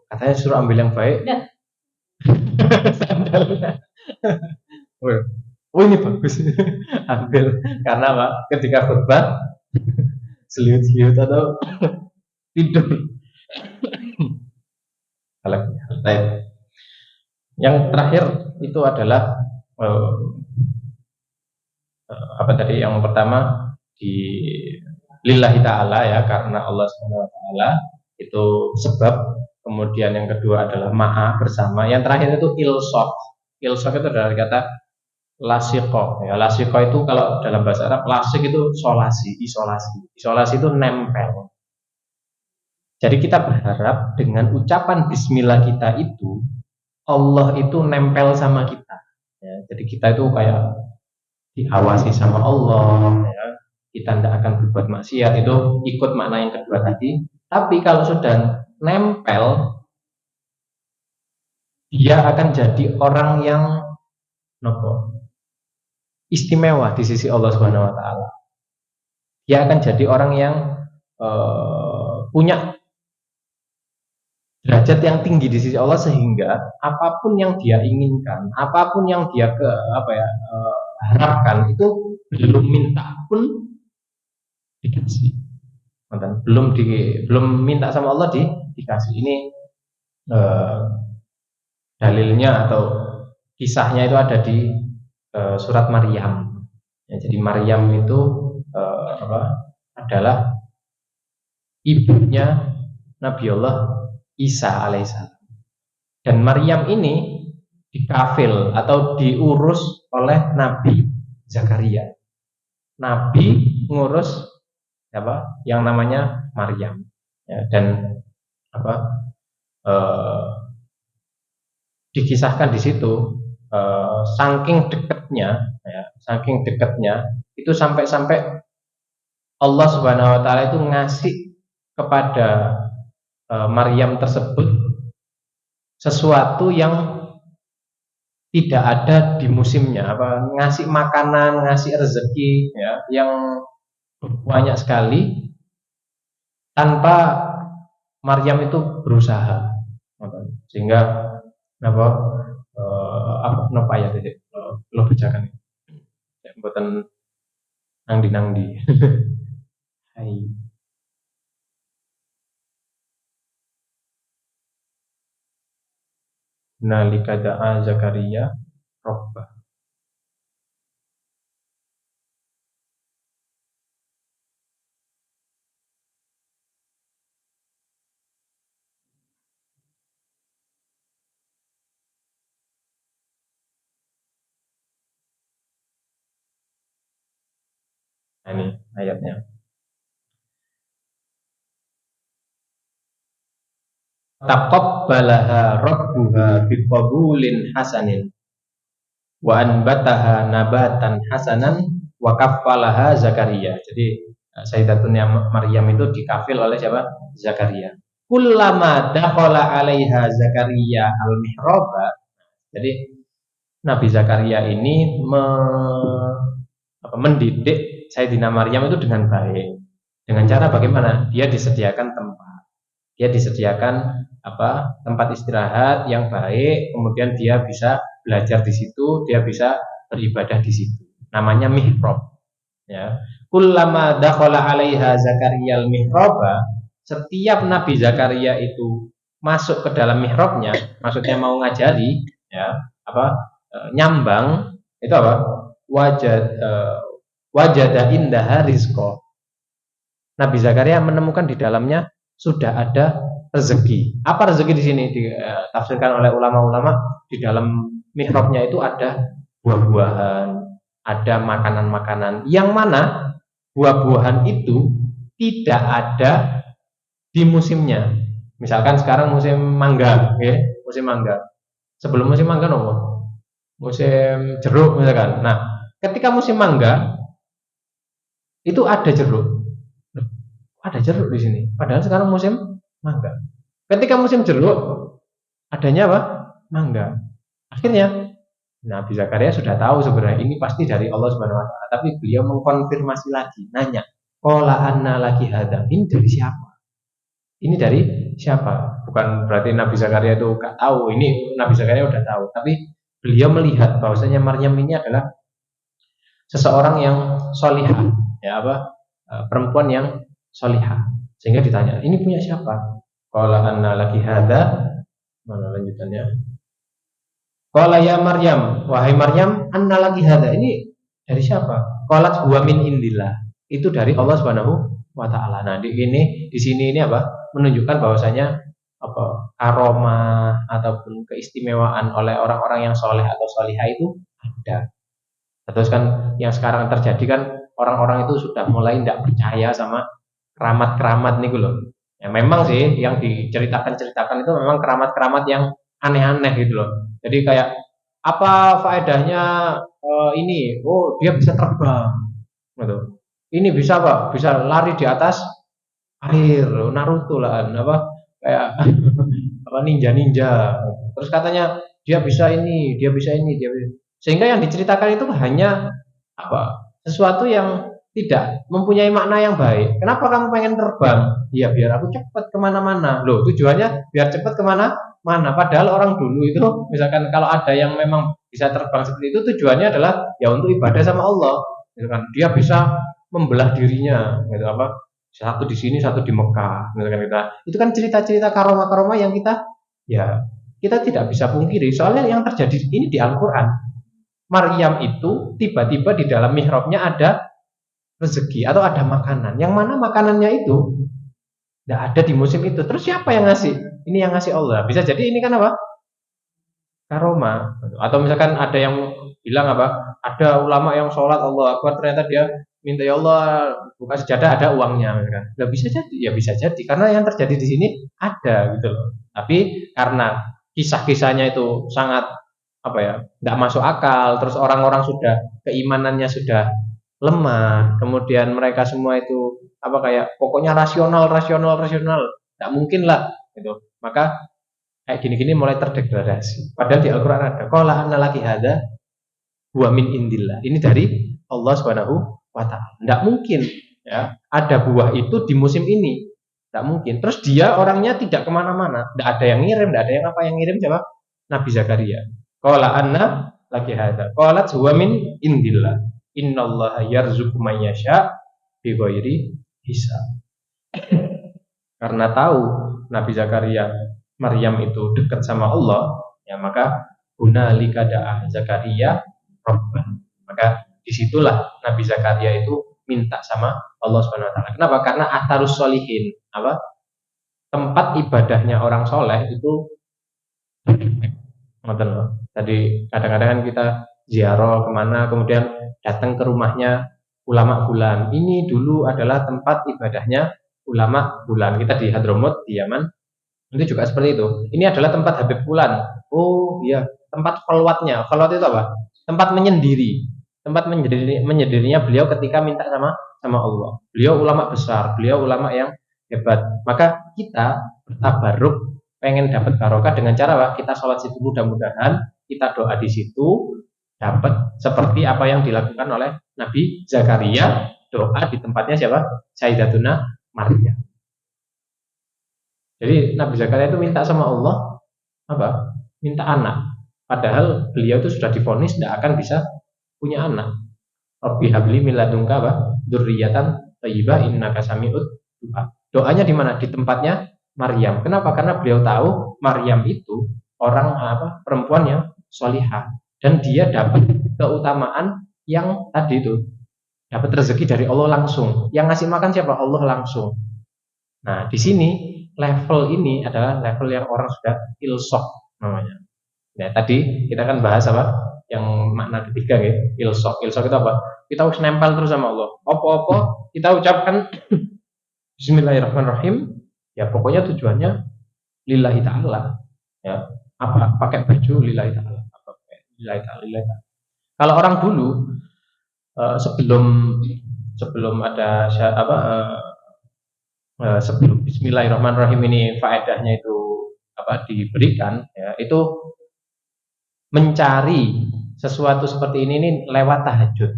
Katanya suruh ambil yang baik. Sandalnya. Oh ini bagus. Ambil karena apa? Ketika khutbah seliut-seliut atau tidur. Yang terakhir itu adalah apa tadi? Yang pertama di lillahi ta'ala ya, karena Allah Subhanahu wa taala itu sebab. kemudian yang kedua adalah ma'a, bersama, yang terakhir itu ilsok. Ilsok itu adalah kata lasiko. Ya, lasiko itu kalau dalam bahasa Arab, lasik itu isolasi itu nempel. Jadi kita berharap dengan ucapan bismillah kita itu Allah itu nempel sama kita. Ya, jadi kita itu kayak diawasi sama Allah. Ya. Kita tidak akan berbuat maksiat, itu ikut makna yang kedua tadi. Tapi kalau sudah nempel, dia akan jadi orang yang istimewa di sisi Allah Subhanahu Wa Taala. Dia akan jadi orang yang punya derajat yang tinggi di sisi Allah, sehingga apapun yang dia inginkan, apapun yang dia harapkan, itu belum minta pun dikasih. Belum minta sama Allah dikasih. Ini dalilnya atau kisahnya itu ada di surat Maryam. Ya, jadi Maryam itu adalah ibunya Nabi Allah Isa alaihissalam. Dan Maryam ini dikafil atau diurus oleh Nabi Zakaria. Nabi ngurus yang namanya Maryam. Ya, dan dikisahkan di situ saking dekatnya itu sampai Allah Subhanahu Wa Taala itu ngasih kepada Maryam tersebut sesuatu yang tidak ada di musimnya, ngasih makanan, ngasih rezeki, ya, yang banyak sekali tanpa Maryam itu berusaha, sehingga apa ya tadi lo bacakan buatan nangdi hai. Nalika da'a Zakaria Rabbah. Nah, ini ayatnya. Taqabbalaha rabbuha biqabulin hasanin wa anbataha nabatan hasanan wa kaffalaha Zakaria. Jadi Sayyidatuna Maryam itu dikafil oleh siapa? Zakaria. Kullama dakhala 'alaiha Zakaria al-mihraba. Jadi Nabi Zakaria ini mendidik Sayyidina Maryam itu dengan baik. Dengan cara bagaimana? Dia disediakan tempat. Dia disediakan tempat istirahat yang baik, kemudian dia bisa belajar di situ, dia bisa beribadah di situ. Namanya mihrab. Ya. Kullama dakhala 'alaiha Zakaria al-mihraba, setiap Nabi Zakaria itu masuk ke dalam mihrabnya, maksudnya mau ngajari, ya, nyambang, itu wajada indaha rizqa. Nabi Zakaria menemukan di dalamnya sudah ada rezeki. Apa rezeki di sini ditafsirkan oleh ulama-ulama? Di dalam mihrabnya itu ada buah-buahan, ada makanan-makanan, yang mana buah-buahan itu tidak ada di musimnya. Misalkan sekarang musim mangga, ya, musim mangga. Sebelum musim mangga musim jeruk misalkan. Nah, ketika musim mangga itu ada jeruk. Ada jeruk di sini. Padahal sekarang musim mangga. Ketika musim jeruk, adanya apa? Mangga. Akhirnya Nabi Zakaria sudah tahu sebenarnya ini pasti dari Allah Subhanahu Wa Taala. Tapi beliau mengkonfirmasi lagi, nanya, "Qala anna laki hadza?" Ini dari siapa? Ini dari siapa? Bukan berarti Nabi Zakaria itu gak tahu. Ini Nabi Zakaria udah tahu. Tapi beliau melihat bahwasanya Maryam ini adalah seseorang yang solihah, ya, perempuan yang solihah, sehingga ditanya, ini punya siapa? Qala anna laki hadza. Mana lanjutannya? Qala ya Maryam, wahai Maryam, anna laki hadza, ini dari siapa? Qalat huwa min indillah, itu dari Allah Subhanahu Wa Taala. Nah, di sini ini menunjukkan bahwasanya apa aroma ataupun keistimewaan oleh orang-orang yang soleh atau solihah itu ada. Terus kan yang sekarang terjadi kan orang-orang itu sudah mulai tidak percaya sama keramat-keramat nih loh. Ya memang sih yang diceritakan-ceritakan itu memang keramat-keramat yang aneh-aneh gitu loh. Jadi kayak apa faedahnya ini? Oh, dia bisa terbang gitu. Ini bisa Pak, bisa lari di atas air, Naruto lah apa kayak apa ninja-ninja. Terus katanya dia bisa ini, dia bisa ini, dia bisa. Sehingga yang diceritakan itu hanya apa? Sesuatu yang tidak mempunyai makna yang baik. Kenapa kamu pengen terbang? Ya biar aku cepat kemana-mana. Loh tujuannya biar cepat kemana-mana. Padahal orang dulu itu misalkan kalau ada yang memang bisa terbang seperti itu tujuannya adalah ya untuk ibadah sama Allah. Misalkan dia bisa membelah dirinya, gitu apa? Satu di sini, satu di Mekah, misalkan kita. Itu kan cerita-cerita karoma-karoma yang kita ya kita tidak bisa pungkiri. Soalnya yang terjadi ini di Al-Qur'an. Maryam itu tiba-tiba di dalam mihrabnya ada rezeki atau ada makanan. Yang mana makanannya itu tidak ada di musim itu. Terus siapa yang ngasih? Ini yang ngasih Allah. Bisa jadi ini kan apa? Karoma. Atau misalkan ada yang bilang apa? Ada ulama yang sholat Allah Akbar ternyata dia minta ya Allah buka sejadah ada uangnya, kan? Nggak bisa jadi, ya bisa jadi karena yang terjadi di sini ada gitu loh. Tapi karena kisah-kisahnya itu sangat apa ya, nggak masuk akal, terus orang-orang sudah keimanannya sudah lemah, kemudian mereka semua itu apa kayak pokoknya rasional, rasional, rasional, nggak mungkin lah gitu. Maka kayak gini-gini mulai terdegradasi. Padahal di Al-Quran ada qala anna laki hada wa min indillah. Ini dari Allah Subhanahu wa taala. Enggak mungkin ya ada buah itu di musim ini. Enggak mungkin. Terus dia orangnya tidak kemana-mana. Enggak ada yang ngirim, enggak ada yang apa yang ngirim siapa? Nabi Zakaria. Qala anna laki hada. Qalat huwa min indillah. Innallaha yarzuqu man yasha bighairi hisab. Karena tahu Nabi Zakaria Maryam itu dekat sama Allah, ya maka hunalika da'a Zakaria Rabbah. Maka disitulah Nabi Zakaria itu minta sama Allah Subhanahu Wa Taala. Kenapa? Karena atharus solihin, apa? Tempat ibadahnya orang soleh itu. Tadi kadang-kadang kan kita ziarah kemana, kemudian datang ke rumahnya ulama bulan. Ini dulu adalah tempat ibadahnya ulama bulan. Kita di Hadramut di Yaman itu juga seperti itu. Ini adalah tempat Habib Fulan. Oh iya, tempat khalwatnya. Khalwat itu apa? Tempat menyendiri. Tempat menyendirinya beliau ketika minta sama Allah. Beliau ulama besar, beliau ulama yang hebat. Maka kita bertabaruk pengen dapat barokah dengan cara apa? Kita sholat situ, mudah-mudahan kita doa di situ dapat seperti apa yang dilakukan oleh Nabi Zakaria, doa di tempatnya siapa? Sayyidatuna Maryam. Jadi Nabi Zakaria itu minta sama Allah apa? Minta anak. Padahal beliau itu sudah divonis tidak akan bisa punya anak. Rabbi habli min ladunka apa? Dzurriyyatan thayyibah innaka sami'ud du'a. Doanya di mana? Di tempatnya Maryam. Kenapa? Karena beliau tahu Maryam itu orang apa? Perempuan yang solihah dan dia dapat keutamaan yang tadi itu dapat rezeki dari Allah langsung. Yang ngasih makan siapa? Allah langsung. Nah, di sini level ini adalah level yang orang sudah ilsok namanya. Nah, tadi kita kan bahas apa? Yang makna ketiga ya, ilsok. Ilsok itu apa? Kita harus nempel terus sama Allah. Apa-apa kita ucapkan Bismillahirrahmanirrahim. Ya pokoknya tujuannya lillahi ta'ala. Ya, apa? Pakai baju lillahi ta'ala. Apa? Lillahi ta'ala, lillahi ta'ala. Kalau orang dulu sebelum ada apa sebelum Bismillahirrahmanirrahim ini faedahnya itu apa diberikan ya, itu mencari sesuatu seperti ini lewat tahajud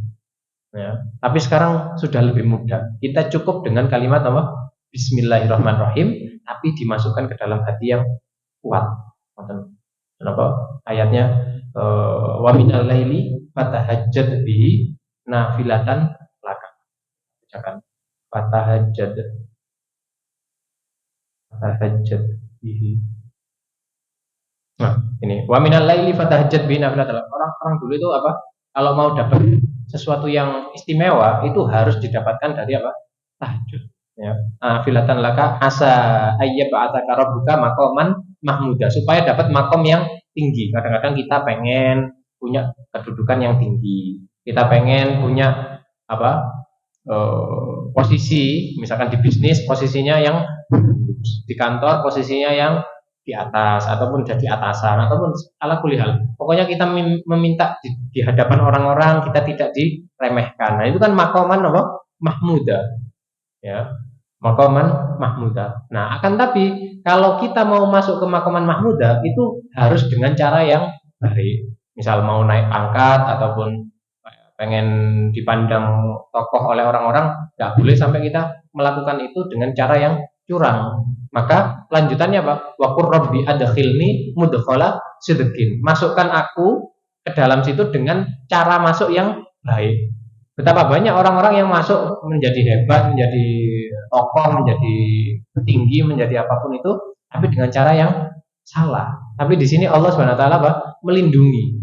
ya. Tapi sekarang sudah lebih mudah, kita cukup dengan kalimat apa Bismillahirrahmanirrahim tapi dimasukkan ke dalam hati yang kuat. Kenapa ayatnya wa minal laili fatahajjad bihi nafilatan laka, ucapan fatahajjad bihi. Nah, ini wa minal laili fatahajjad bihi nafilatan. Orang-orang dulu itu apa? Kalau mau dapat sesuatu yang istimewa itu harus didapatkan dari apa? Tahajud. ya, filatan laka asa ayyab'ataka rabbuka maqaman mahmuda, supaya dapat makom yang tinggi. Kadang-kadang kita pengen punya kedudukan yang tinggi, kita pengen punya apa, posisi, misalkan di bisnis posisinya yang bagus, di kantor posisinya yang di atas ataupun jadi atasan ataupun ala kulihal. Pokoknya kita meminta di hadapan orang-orang kita tidak diremehkan. Nah, itu kan makoman apa? Mahmuda, ya. Makoman mahmuda. Nah, akan tapi kalau kita mau masuk ke makoman mahmuda itu harus dengan cara yang baik. Misal mau naik pangkat ataupun pengen dipandang tokoh oleh orang-orang, nggak boleh sampai kita melakukan itu dengan cara yang curang. Maka lanjutannya apa? Waqur rabbi adkhilni mudkhala sidqin. Masukkan aku ke dalam situ dengan cara masuk yang baik. Betapa banyak orang-orang yang masuk menjadi hebat, menjadi tokoh, menjadi tinggi, menjadi apapun itu, tapi dengan cara yang salah. Tapi di sini Allah Subhanahu wa taala melindungi.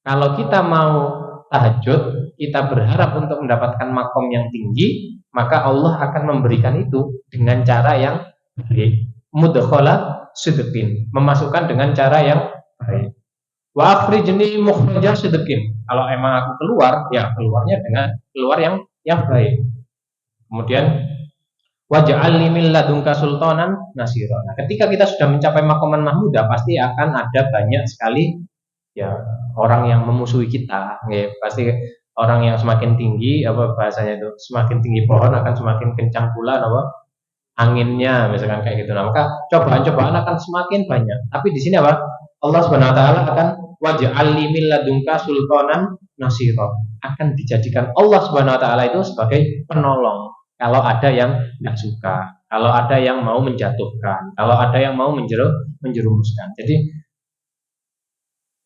Kalau kita mau tahajud, kita berharap untuk mendapatkan makom yang tinggi, maka Allah akan memberikan itu dengan cara yang baik. Mudkhala sidqin, memasukkan dengan cara yang baik. Wa akhrijni mukhraja sidqin. Kalau emang aku keluar, ya keluarnya dengan keluar yang baik. Kemudian waj'alni min ladunka sultanan nasira. Nah, ketika kita sudah mencapai makoman mahmudah, pasti akan ada banyak sekali ya orang yang memusuhi kita, ya, pasti orang yang semakin tinggi, apa bahasanya itu, semakin tinggi pohon akan semakin kencang pula apa anginnya, misalkan kayak gitu. Nah, maka cobaan-cobaan akan semakin banyak. Tapi di sini apa? Allah Subhanahu wa taala akan waj'alni min ladunka sultanan nasira. Akan dijadikan Allah Subhanahu wa taala itu sebagai penolong. Kalau ada yang tidak suka, kalau ada yang mau menjatuhkan, kalau ada yang mau menjerumuskan. Jadi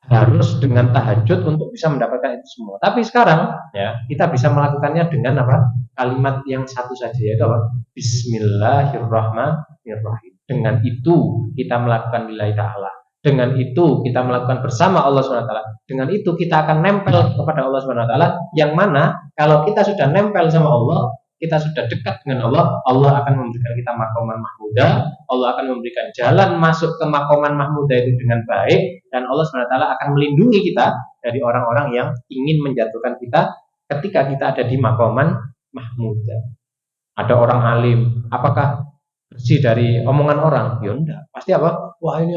harus dengan tahajud untuk bisa mendapatkan itu semua. Tapi sekarang ya kita bisa melakukannya dengan apa? Kalimat yang satu saja, yaitu apa? Bismillahirrahmanirrahim. Dengan itu kita melakukan lillahi ta'ala. Dengan itu kita melakukan bersama Allah SWT. Dengan itu kita akan nempel kepada Allah SWT. Yang mana kalau kita sudah nempel sama Allah, kita sudah dekat dengan Allah, Allah akan memberikan kita makoman mahmudah, Allah akan memberikan jalan masuk ke makoman mahmudah itu dengan baik, dan Allah SWT akan melindungi kita dari orang-orang yang ingin menjatuhkan kita ketika kita ada di makoman mahmudah. Ada orang alim, apakah bersih dari omongan orang? Ya enggak, pasti apa? Wah ini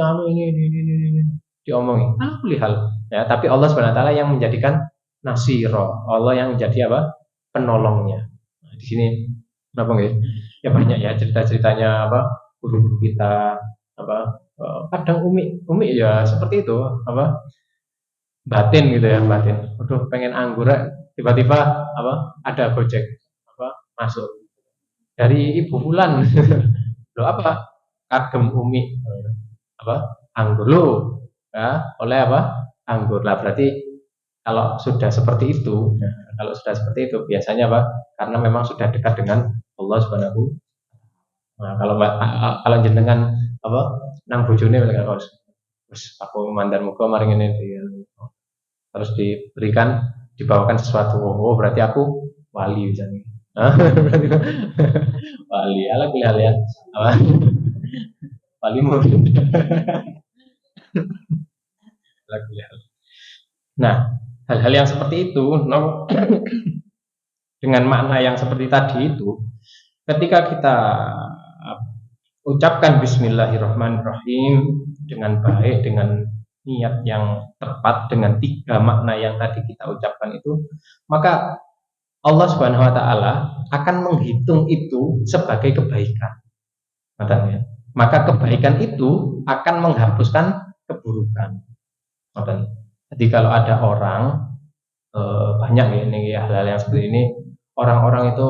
diomongin. Alhamdulillah. Ya, tapi Allah SWT yang menjadikan nasiro, Allah yang menjadi apa? Penolongnya. Di sini kenapa nggak ya banyak ya cerita-ceritanya apa guru-guru kita apa kadang umi ya seperti itu apa batin gitu ya, batin aduh pengen anggur tiba-tiba apa ada gojek apa masuk dari ibu Fulan lo apa kagem umi apa anggur lo ya oleh apa anggur lah, berarti kalau sudah seperti itu, kalau sudah seperti itu biasanya apa? Karena memang sudah dekat dengan Allah Subhanahu. Nah, kalau jenengan apa nang bojone harus aku mandar muga maring ini terus diberikan dibawakan sesuatu. Oh, berarti aku wali misalnya. Berarti wali ala kuliah ya. Wali murid. Ala kuliah. Nah, hal-hal yang seperti itu dengan makna yang seperti tadi itu, ketika kita ucapkan bismillahirrahmanirrahim dengan baik, dengan niat yang tepat, dengan 3 makna yang tadi kita ucapkan itu, maka Allah Subhanahu wa taala akan menghitung itu sebagai kebaikan. Maka kebaikan itu akan menghapuskan keburukan. Jadi kalau ada orang banyak ya ini hal-hal yang seperti ini, orang-orang itu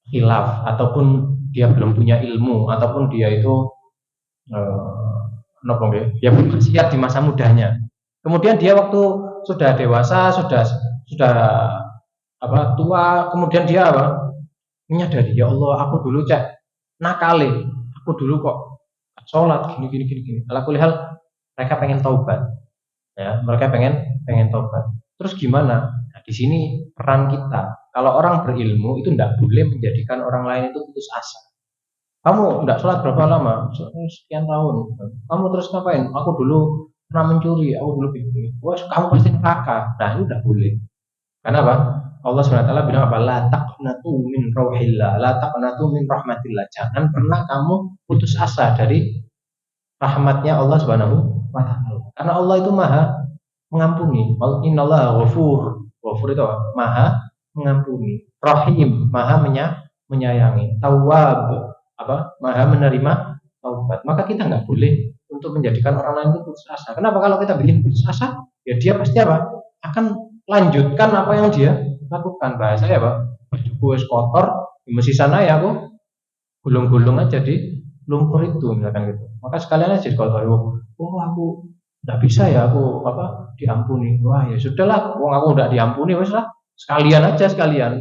khilaf ataupun dia belum punya ilmu ataupun dia itu dia bermaksiat di masa mudanya. Kemudian dia waktu sudah dewasa, sudah apa tua, kemudian dia apa? Menyadari, ya Allah, aku dulu nakali, aku dulu kok sholat gini. Alhamdulillah mereka pengen taubat. Ya, mereka pengen taubat. Terus gimana? Nah, di sini peran kita Kalau orang berilmu itu tidak boleh menjadikan orang lain itu putus asa. Kamu tidak sholat berapa lama? Sekian tahun. Kamu terus ngapain? Aku dulu pernah mencuri, aku dulu begini. Wah, kamu pasti neraka. Nah, itu tidak boleh. Karena apa? Allah SWT bilang apa? La taqnatu min rauhillah, la taqnatu min rahmatillah. Jangan pernah kamu putus asa dari rahmatnya Allah Subhanahu wa taala. Karena Allah itu Maha mengampuni. Innallaha ghafur. Ghafur itu apa? Maha mengampuni. Rahim, Maha menyayangi. Tawwab, apa? Maha menerima taubat. Maka kita nggak boleh untuk menjadikan orang lain itu putus asa. Kenapa? Kalau kita bikin putus asa, ya dia pasti apa? Akan lanjutkan apa yang dia lakukan. Bahasa ya, Pak. Bajuku wis kotor, di mesin sana ya aku gulung-gulung aja di lumpur itu misalkan gitu. Maka sekalian aja dikotori. Oh, aku nggak bisa ya, aku apa diampuni. Wah, ya sudahlah, wong aku udah diampuni wis lah. Sekalian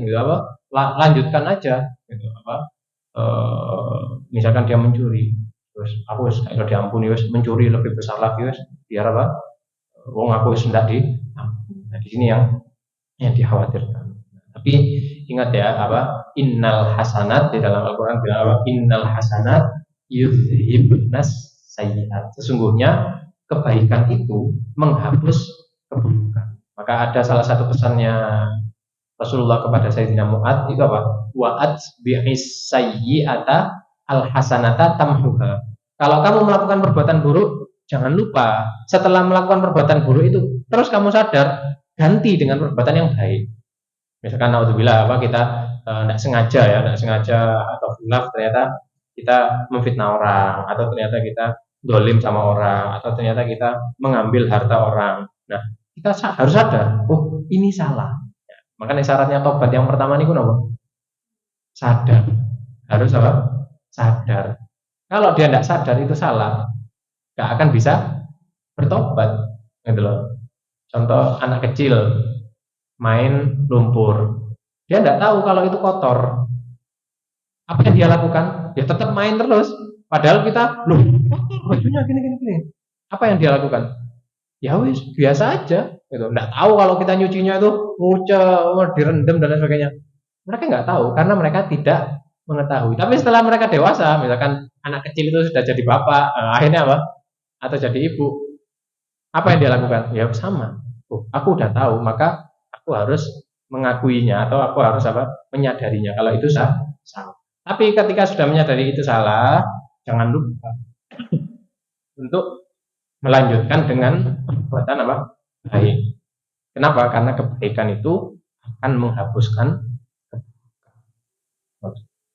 gitu apa? Lanjutkan aja gitu apa? Misalkan dia mencuri. Terus aku wis kalau diampuni wis mencuri lebih besar lagi wis biar apa? Wong aku wis ndak diampuni. Nah, di sini yang dikhawatirkan. Tapi ingat ya apa innal hasanat di dalam Al-Qur'an bilang apa innal hasanat yudhibnas sayyi'at. Sesungguhnya kebaikan itu menghapus keburukan. Maka ada salah satu pesannya Rasulullah kepada Sayyidina Mu'ad itu apa? Wa'at bi'is sayyi'ata al hasanata tamhuha. Kalau kamu melakukan perbuatan buruk, jangan lupa setelah melakukan perbuatan buruk itu terus kamu sadar ganti dengan perbuatan yang baik. Misalkan naudzubillah apa kita tidak sengaja atau khilaf ternyata kita memfitnah orang atau ternyata kita dolim sama orang atau ternyata kita mengambil harta orang. Nah, kita harus sadar, oh ini salah. Ya, makanya syaratnya tobat yang pertama ini apa? Sadar. Harus apa? Sadar. Kalau dia tidak sadar itu salah, nggak akan bisa bertobat. Gitu loh. Contoh anak kecil main lumpur, dia tidak tahu kalau itu kotor. Apa yang dia lakukan? Ya tetap main terus. Padahal kita, loh, bajunya gini. Apa yang dia lakukan? Ya wis, biasa aja. Gitu. Tidak tahu kalau kita nyucinya itu ngucap, direndam dan lain sebagainya. Mereka nggak tahu karena mereka tidak mengetahui. Tapi setelah mereka dewasa, misalkan anak kecil itu sudah jadi bapak, akhirnya apa? Atau jadi ibu. Apa yang dia lakukan? Ya sama. Oh, aku udah tahu, maka aku harus mengakuinya atau aku harus apa? Menyadarinya kalau itu salah. Tapi ketika sudah menyadari itu salah, jangan lupa untuk melanjutkan dengan perbuatan apa? Baik. Kenapa? Karena kebaikan itu akan menghapuskan.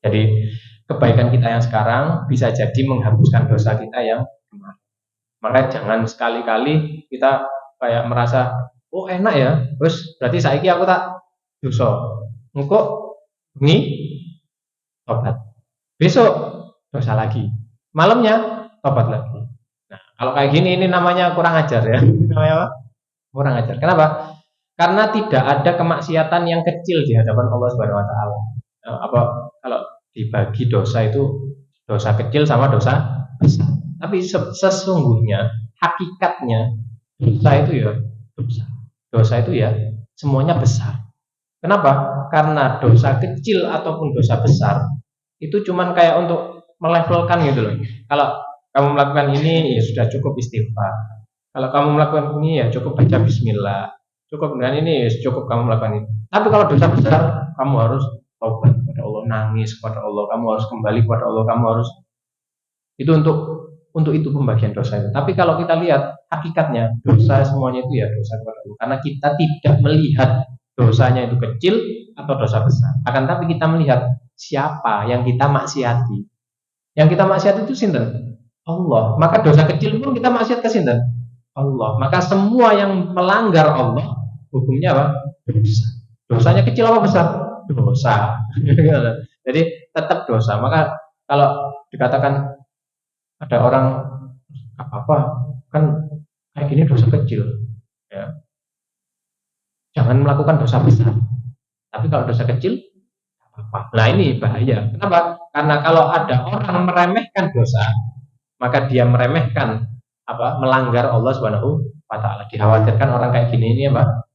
Jadi kebaikan kita yang sekarang bisa jadi menghapuskan dosa kita yang kemarin. Maka jangan sekali-kali kita kayak merasa oh enak ya, terus berarti saiki aku tak dosa. Engko bengi tobat. Besok dosa lagi. Malamnya tobat lagi. Nah, kalau kayak gini ini namanya kurang ajar ya. Namanya apa? Kurang ajar. Kenapa? Karena tidak ada kemaksiatan yang kecil di hadapan Allah Subhanahu wa taala. Apa kalau dibagi dosa itu dosa kecil sama dosa besar. Tapi sesungguhnya hakikatnya dosa itu ya dosa. Dosa itu ya semuanya besar. Kenapa? Karena dosa kecil ataupun dosa besar itu cuman kayak untuk melevelkan gitu loh. Kalau kamu melakukan ini ya sudah cukup istighfar. Kalau kamu melakukan ini ya cukup baca bismillah. Cukup dengan ini ya cukup kamu melakukan ini. Tapi kalau dosa besar kamu harus taubat kepada Allah, nangis kepada Allah, kamu harus kembali kepada Allah, kamu harus itu untuk itu pembagian dosa itu. Tapi kalau kita lihat hakikatnya dosa semuanya itu ya dosa kepada Allah. Karena kita tidak melihat dosanya itu kecil atau dosa besar. Akan tapi kita melihat siapa yang kita maksiati. Yang kita maksiati itu sinten? Allah. Maka dosa kecil pun kita maksiat ke sinten? Allah. Maka semua yang melanggar Allah hukumnya apa? Dosa. Dosanya kecil apa besar? Dosa. Jadi tetap dosa. Maka kalau dikatakan ada orang apa kan kayak gini dosa kecil, ya. Jangan melakukan dosa besar. Tapi kalau dosa kecil apa? Nah ini bahaya. Kenapa? Karena kalau ada orang meremehkan dosa, maka dia meremehkan apa? Melanggar Allah Subhanahu wa taala. Dikhawatirkan orang kayak gini ini apa?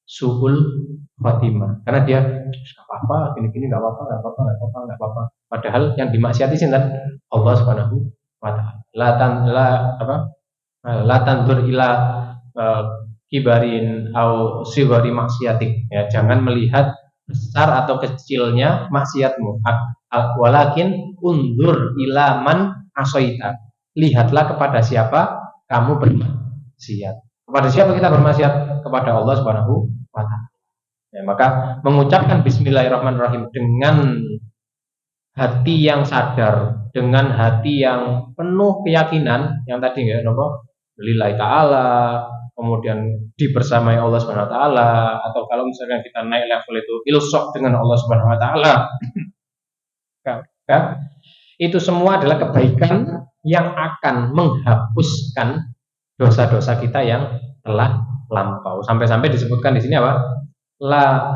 Suul khotimah. Karena dia nggak apa-apa, gini-gini nggak apa-apa, nggak apa-apa, nggak apa-apa, nggak apa-apa. Padahal yang dimaksiati sinten? Allah Subhanahu wa taala. La tandur ila eh, kibarin au siwari maksiatik. Ya, jangan melihat besar atau kecilnya maksiatmu. Walakin undur ila man asoita. Lihatlah kepada siapa kamu bermaksiat. Kepada siapa kita bermaksiat? Kepada Allah Subhanahu wa taala. Ya, maka mengucapkan bismillahirrahmanirrahim dengan hati yang sadar, dengan hati yang penuh keyakinan yang tadi ya nopo lillahi taala, kemudian dibersamai Allah Subhanahu wa taala, atau kalau misalkan kita naik level itu ilsok dengan Allah Subhanahu wa taala, kan? Itu semua adalah kebaikan yang akan menghapuskan dosa-dosa kita yang telah lampau. Sampai-sampai disebutkan di sini apa?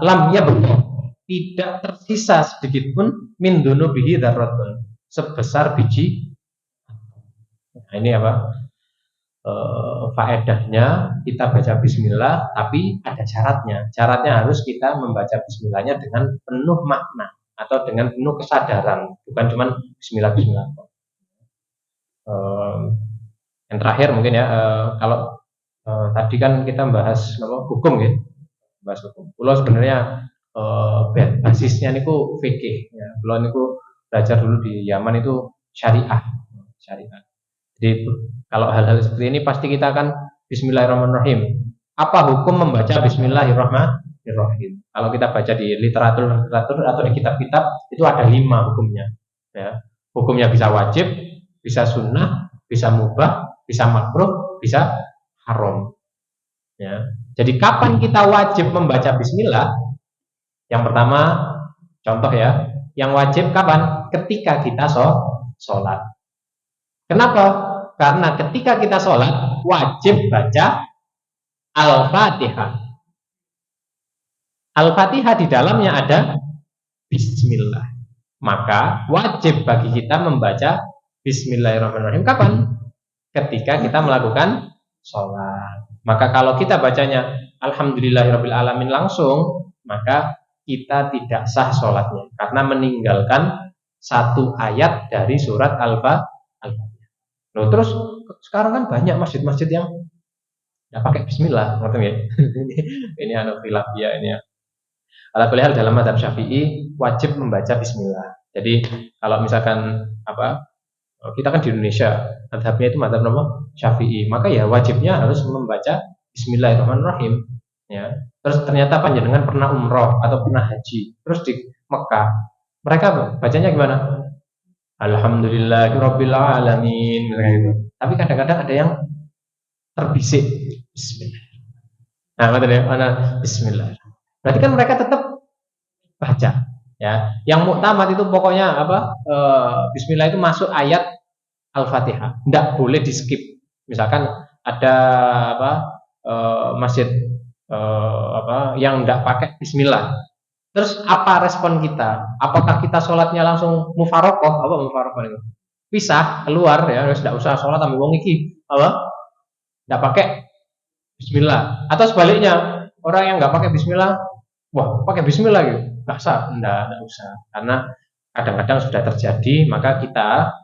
Lamnya betul, tidak tersisa sedikit pun min dunubihi dzarratun, sebesar biji. Nah, ini apa? Faedahnya kita baca bismillah, tapi ada syaratnya. Syaratnya harus kita membaca bismillahnya dengan penuh makna atau dengan penuh kesadaran, bukan cuma bismillah bismillah. Yang terakhir mungkin ya, kalau tadi kan kita bahas hukum ya, bahas hukum. Pulau sebenarnya basisnya niku fikih ya. Pulau niku belajar dulu di Yaman itu syariah. Jadi kalau hal-hal seperti ini pasti kita akan bismillahirrahmanirrahim. Apa hukum membaca bismillahirrahmanirrahim? Kalau kita baca di literatur atau di kitab-kitab itu ada 5 hukumnya. Ya. Hukumnya bisa wajib, bisa sunnah, bisa mubah, bisa makruh, bisa haram. Ya. Jadi kapan kita wajib membaca bismillah? Yang pertama, contoh ya, yang wajib kapan? Ketika kita sholat. Kenapa? Karena ketika kita sholat wajib baca Al-Fatihah. Al-Fatihah di dalamnya ada bismillah. Maka wajib bagi kita membaca bismillahirrahmanirrahim kapan? Ketika kita melakukan sholat. Maka kalau kita bacanya alhamdulillahirabbil langsung, maka kita tidak sah sholatnya karena meninggalkan satu ayat dari surat Al-Fatihah. Loh, terus sekarang kan banyak masjid-masjid yang nggak pakai bismillah, ngerti ya? Ini khilaf ya ini ya. Alhamdulillah dalam mazhab Syafi'i wajib membaca bismillah. Jadi kalau misalkan kita kan di Indonesia, mazhabnya itu mazhab Syafi'i, maka ya wajibnya harus membaca bismillahirrahmanirrahim. Ya. Terus ternyata panjenengan pernah umroh atau pernah haji, terus di Mekah, mereka bacanya gimana? Alhamdulillahirabbil alamin. Tapi kadang-kadang ada yang terbisik bismillah. Bismillah. Berarti kan mereka tetap baca ya. Yang muktamad itu pokoknya bismillah itu masuk ayat Al-Fatihah. Enggak boleh di-skip. Misalkan ada masjid yang enggak pakai bismillah. Terus apa respon kita? Apakah kita sholatnya langsung mufarokoh? Apa mufarokoh itu? Pisah, keluar ya, harus tidak usah sholat ambil wong iki. Tidak pakai bismillah. Atau sebaliknya, orang yang nggak pakai bismillah, wah pakai bismillah gitu. Nggak sah, tidak usah. Karena kadang-kadang sudah terjadi, maka kita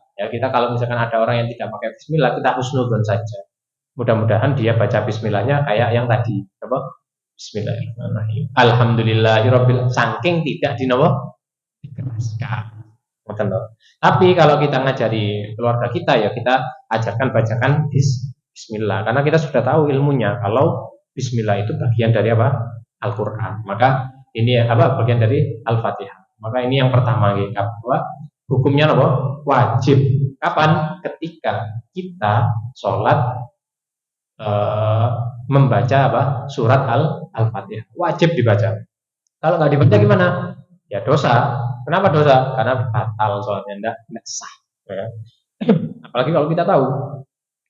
kalau misalkan ada orang yang tidak pakai bismillah, kita husnudzon saja. Mudah-mudahan dia baca bismillahnya kayak yang tadi, Bismillahirrahmanirrahim. Alhamdulillahirabbil saking tidak dikeraskan. Tapi kalau kita ngajari keluarga kita ya kita ajarkan bacakan bismillah karena kita sudah tahu ilmunya kalau bismillah itu bagian dari Al-Qur'an. Maka ini bagian dari Al-Fatihah. Maka ini yang pertama hukumnya wajib. Kapan? Ketika kita sholat membaca surat Al-Fatihah wajib dibaca. Kalau nggak dibaca gimana? Ya dosa. Kenapa dosa? Karena batal sholatnya, tidak sah. Ya. Apalagi kalau kita tahu.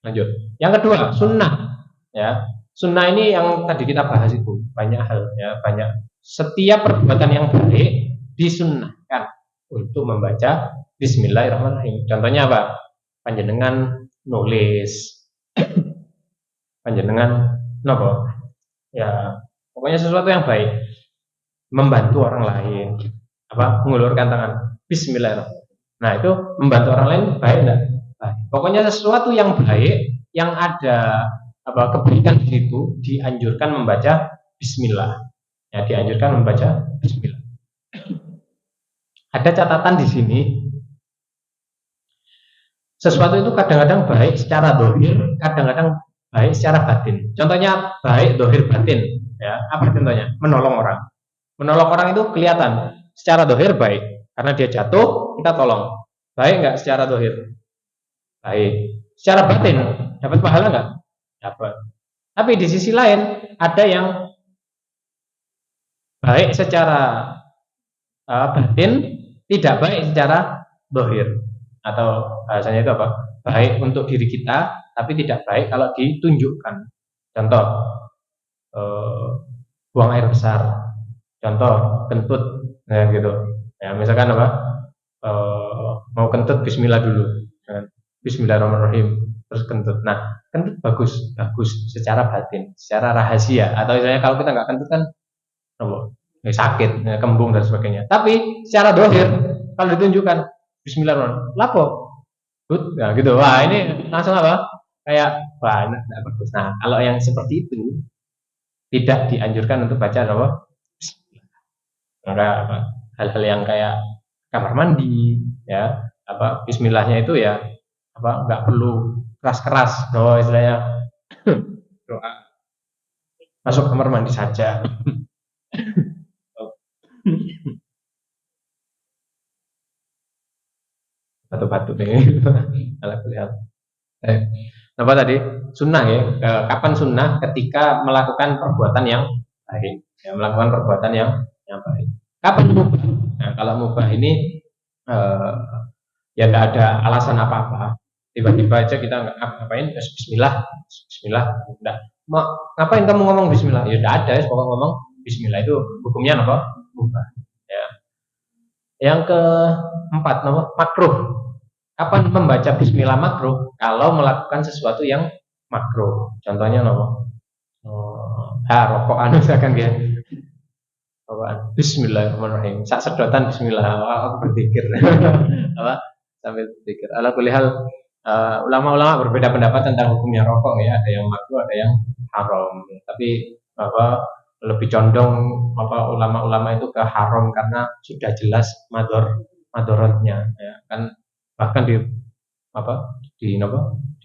Lanjut. Yang kedua, sunnah. Ya, sunnah ini yang tadi kita bahas itu banyak hal ya, banyak. Setiap perbuatan yang baik disunnahkan untuk membaca Bismillahirrahmanirrahim. Contohnya apa? Panjenengan nulis. Panjenengan nopo ya pokoknya sesuatu yang baik membantu orang lain, mengulurkan tangan, Bismillahirrahmanirrahim. Nah itu membantu orang lain baik enggak? Baik. Pokoknya sesuatu yang baik, yang ada kebaikan di situ, dianjurkan membaca Bismillah. Ya, dianjurkan membaca Bismillah. Ada catatan di sini, sesuatu itu kadang-kadang baik secara dohir, kadang-kadang baik secara batin. Contohnya baik dohir batin, ya apa contohnya? Menolong orang. Menolong orang itu kelihatan secara dohir baik, karena dia jatuh kita tolong. Baik nggak secara dohir? Baik. Secara batin dapat pahala nggak? Dapat. Tapi di sisi lain ada yang baik secara batin, tidak baik secara dohir, atau bahasanya itu apa? Baik untuk diri kita, tapi tidak baik kalau ditunjukkan. Contoh, buang air besar. Contoh, kentut, nah gitu. Ya, misalkan mau kentut, Bismillah dulu. Bismillahirrahmanirrahim, terus kentut. Nah, kentut bagus secara batin, secara rahasia. Atau misalnya kalau kita nggak kentut kan, sakit, kembung dan sebagainya. Tapi secara dohir, kalau ditunjukkan Bismillahirrahmanirrahim, lapo, nah gitu. Wah ini langsung kayak banyak tidak bagus. Nah kalau yang seperti itu tidak dianjurkan untuk baca maka hal-hal yang kayak kamar mandi, ya Bismillahnya itu ya nggak perlu keras-keras, istilahnya doa masuk kamar mandi saja. Batu-batu nih. Lihat. Apa tadi? Sunnah ya. Kapan sunnah? Ketika melakukan perbuatan yang baik. Ya, melakukan perbuatan yang baik. Kapan mubah? Nah, kalau mubah ini ya nggak ada alasan apa-apa. Tiba-tiba aja kita ngapain? Bismillah, Bismillah. Enggak. Ngapain kamu ngomong Bismillah? Ya udah ada, pokoknya ngomong Bismillah itu hukumnya apa? Mubah. Ya. Yang keempat, makruh. Kapan membaca Bismillah makruh? Kalau melakukan sesuatu yang makruh. Contohnya rokokan misalkan ya. Rokokan. Bismillahirrahmanirrahim. Sak sedotan Bismillah. Aku berpikir. Sambil berpikir. Ala kulli hal, ulama-ulama berbeda pendapat tentang hukumnya rokok ya. Ada yang makruh, ada yang haram. Tapi lebih condong ulama-ulama itu ke haram karena sudah jelas madorotnya ya kan, bahkan di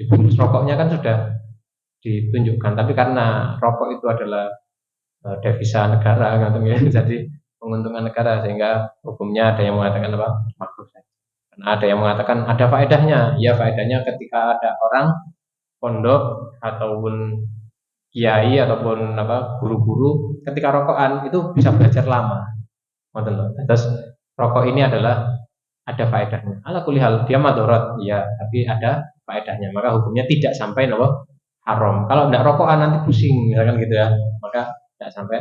bungkus rokoknya kan sudah ditunjukkan, tapi karena rokok itu adalah devisa negara kan, jadi penguntungan negara, sehingga hukumnya ada yang mengatakan makruh saja. Karena ada yang mengatakan ada faedahnya, ya faedahnya ketika ada orang pondok ataupun kiai ataupun guru-guru ketika rokokan itu bisa belajar lama. Terus rokok ini adalah ada faedahnya. Ala kulli hal dia madorot, ya, tapi ada faedahnya. Maka hukumnya tidak sampai haram. Kalau tidak rokokan nanti pusing, misalkan gitu ya. Maka tidak sampai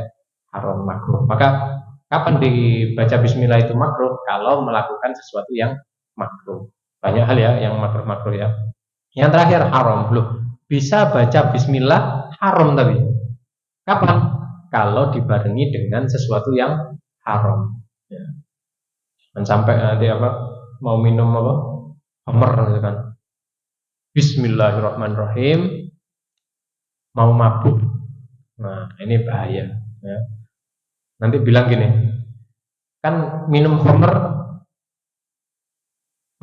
haram, makruh. Maka kapan dibaca Bismillah itu makruh? Kalau melakukan sesuatu yang makruh. Banyak hal ya yang makruh ya. Yang terakhir haram. Loh, bisa baca Bismillah haram tapi kapan? Kalau dibarengi dengan sesuatu yang haram. Ya. Dan sampai nanti mau minum homer kan. Bismillahirrahmanirrahim. Mau mabuk. Nah ini bahaya. Ya. Nanti bilang gini, kan minum homer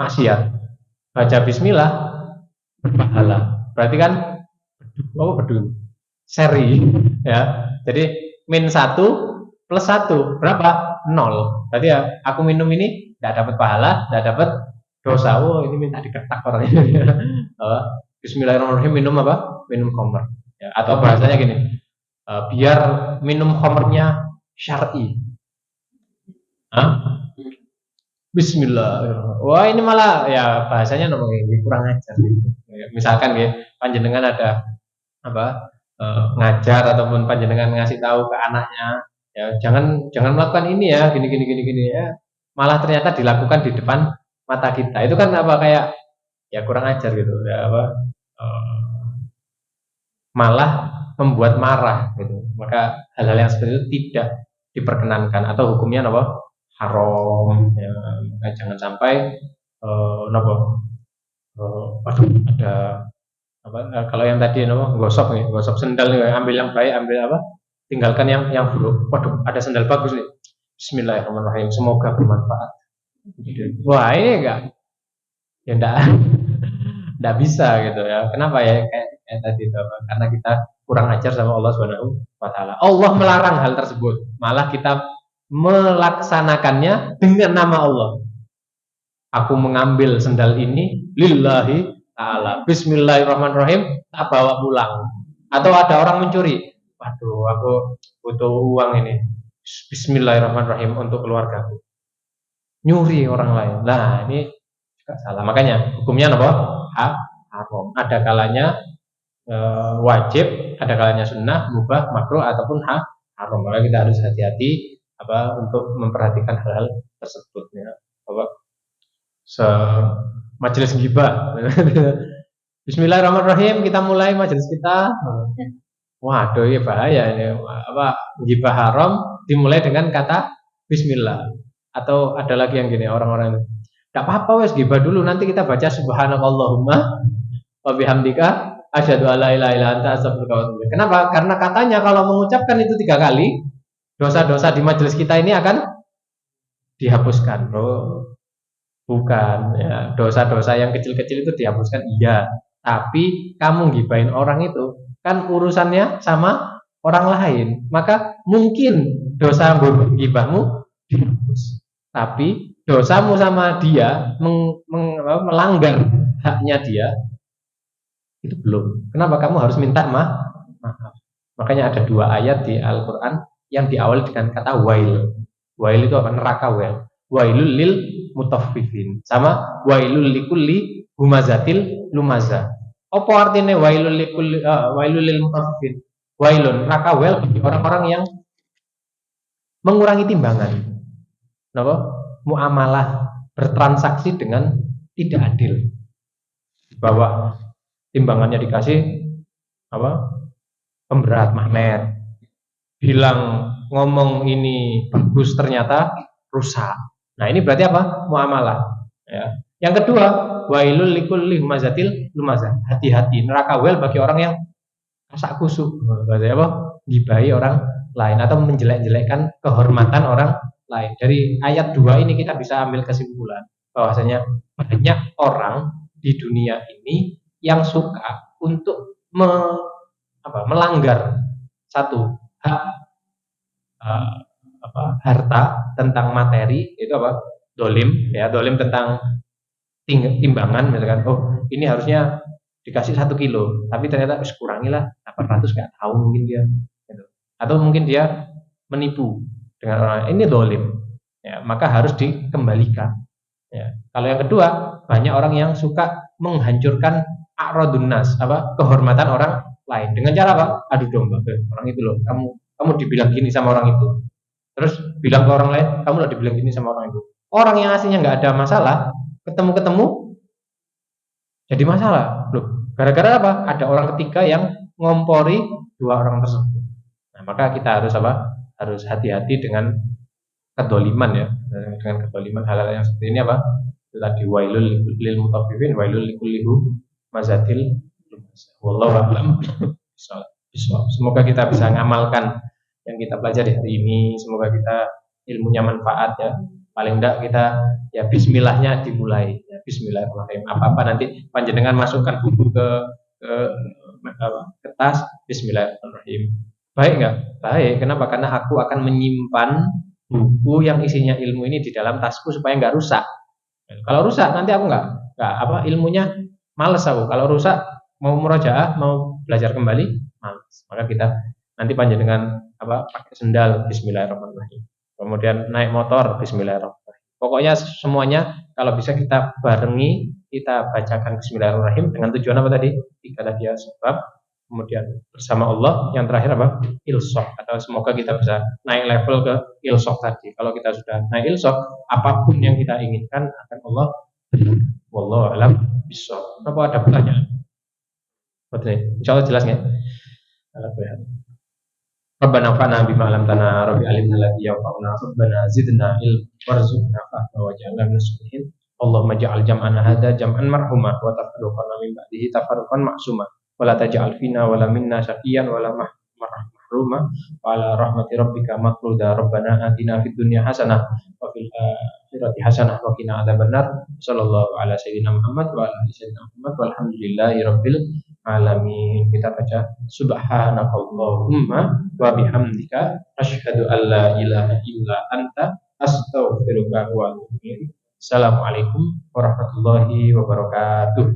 maksiat. Baca Bismillah berpahala. Berarti kan seri ya. Jadi min 1 plus 1 berapa? 0. Berarti ya aku minum ini tidak dapat pahala, tidak dapat dosa. Ini minta diketak orangnya. Bismillahirrahmanirrahim, minum minum khamr ya, atau bahasanya gini, biar minum khamrnya syar'i. Bismillahirrahmanirrahim. Wah ini malah ya bahasanya kurang ajar. Misalkan ya panjenengan ada ngajar ataupun panjenengan ngasih tahu ke anaknya, ya jangan melakukan ini ya, gini ya, malah ternyata dilakukan di depan mata kita. Itu kan kayak ya kurang ajar gitu ya, malah membuat marah gitu. Maka hal-hal yang seperti itu tidak diperkenankan atau hukumnya apa? Haram. Ya, jangan sampai apa? Waduh, ada apa? Kalau yang tadi apa? Gosok nih, gosok sendal nih, ambil yang baik, ambil apa? Tinggalkan yang buruk. Waduh, ada sendal bagus nih. Bismillahirrahmanirrahim. Semoga bermanfaat. Wah, ini ya enggak bisa gitu ya. Kenapa ya? Kayak tadi itu apa? Karena kita kurang ajar sama Allah Subhanahu wa taala. Allah melarang hal tersebut. Malah kita melaksanakannya dengan nama Allah. Aku mengambil sendal ini lillahi ta'ala. Bismillahirrahmanirrahim, tak bawa pulang. Atau ada orang mencuri. Waduh, aku butuh uang ini. Bismillahirrahmanirrahim untuk keluargaku. Nyuri orang lain. Nah, ini juga salah. Makanya hukumnya apa? Haram. Ada kalanya wajib, ada kalanya sunnah, mubah, makruh ataupun haram. Maka kita harus hati-hati untuk memperhatikan hal-hal tersebut ya. Majelis ghibah. Bismillahirrahmanirrahim, kita mulai majelis kita. Waduh, ini bahaya ini. Ghibah haram dimulai dengan kata bismillah. Atau ada lagi yang gini, orang-orang enggak apa-apa wes ghibah dulu, nanti kita baca subhanakallahumma wa bihamdika asyhadu alla ilaha illa anta astaghfiruka wa atubu ilaik. Kenapa? Karena katanya kalau mengucapkan itu 3 kali, dosa-dosa di majelis kita ini akan dihapuskan. Bukan ya, dosa-dosa yang kecil-kecil itu dihapuskan iya, tapi kamu gibahin orang itu kan urusannya sama orang lain, maka mungkin dosa gibahmu dihapus, tapi dosamu sama dia melanggar haknya dia itu belum. Kenapa kamu harus minta maaf? Makanya ada 2 ayat di Al-Quran yang diawali dengan kata wail. Wail itu apa? Neraka wail. Wailul lil mutaffifin sama wailul likulli humazatil lumazah. Apa artinya wailul lil mutaffifin? Wailun, neraka wail bagi orang-orang yang mengurangi timbangan. Kenapa? Muamalah, bertransaksi dengan tidak adil. Bahwa timbangannya dikasih pemberat magnet. Bilang ngomong ini bagus ternyata rusak. Nah, ini berarti apa? Muamalah. Ya. Yang kedua, wailul likulli humazatil lumazah. Hati-hati, neraka wel bagi orang yang kasak kusuk. Berarti apa? Gibahi orang lain atau menjelek-jelekkan kehormatan orang lain. Dari ayat 2 ini kita bisa ambil kesimpulan bahwasanya banyak orang di dunia ini yang suka untuk melanggar satu hak harta tentang materi, itu dolim ya, dolim tentang timbangan misalkan, ini harusnya dikasih 1 kilo tapi ternyata kurangilah 800, nggak tahu mungkin dia gitu. Atau mungkin dia menipu dengan orang, ini dolim ya, maka harus dikembalikan ya. Kalau yang kedua, banyak orang yang suka menghancurkan a'radun nas, kehormatan orang lain dengan cara adu domba. Orang itu loh, kamu dibilang gini sama orang itu, terus bilang ke orang lain, kamu loh dibilang gini sama orang itu. Orang yang aslinya nggak ada masalah, ketemu jadi masalah loh. Gara-gara apa? Ada orang ketiga yang ngompori 2 orang tersebut. Nah, maka kita harus harus hati-hati dengan kedoliman ya, dengan kedoliman hal-hal yang seperti ini itu tadi wailul lil mutaffifin, wailul likulli mazatil. Wallahu a'lam. Semoga kita bisa mengamalkan yang kita pelajari hari ini. Semoga kita ilmunya manfaat ya. Paling enggak kita ya bismillahnya dimulai ya, bismillahirrahmanirrahim. Apa-apa nanti panjenengan masukkan buku ke tas, bismillahirrahmanirrahim. Baik enggak? Baik. Kenapa? Karena aku akan menyimpan buku yang isinya ilmu ini di dalam tasku supaya enggak rusak. Kalau rusak nanti aku enggak ilmunya males aku. Kalau rusak mau murojaah, mau belajar kembali, males. Maka kita nanti panjenengan pakai sendal, bismillahirrahmanirrahim. Kemudian naik motor, bismillahirrahmanirrahim. Pokoknya semuanya kalau bisa kita barengi, kita bacakan bismillahirrahmanirrahim dengan tujuan apa tadi? 3 tadi ya, sebab kemudian bersama Allah, yang terakhir ilsok, atau semoga kita bisa naik level ke ilsok tadi. Kalau kita sudah naik ilsok, apapun yang kita inginkan akan Allah. Wallahu a'lam bishawab. Apa ada pertanyaan? Betul. Insyaallah jelas ya. Rabbana fa'na bima 'allamtana rabbi alimna alladhi yanfa'una rabbana zidna ilma warzuqna fahma waj'alna minas solihin. Allahumma ja'al jam'ana hadza jam'an marhuma wa tafarruqana min ba'dihi tafarruqan ma'suma wa la taj'al fina wa la minna syaqiyyan wa la mahruma wa ala rahmati rabbika maqruda. Rabbana atina fid dunya hasanah wa fil akhirati hasanah wa qina adzabannar. Sallallahu ala sayyidina Muhammad wa ala ali sayyidina Muhammad walhamdulillahi rabbil alamin. Kita baca subhanakallahumma wa bihamdika asyhadu an la ilaha illa anta astaghfiruka wa atubu ilaik. Assalamualaikum warahmatullahi wabarakatuh.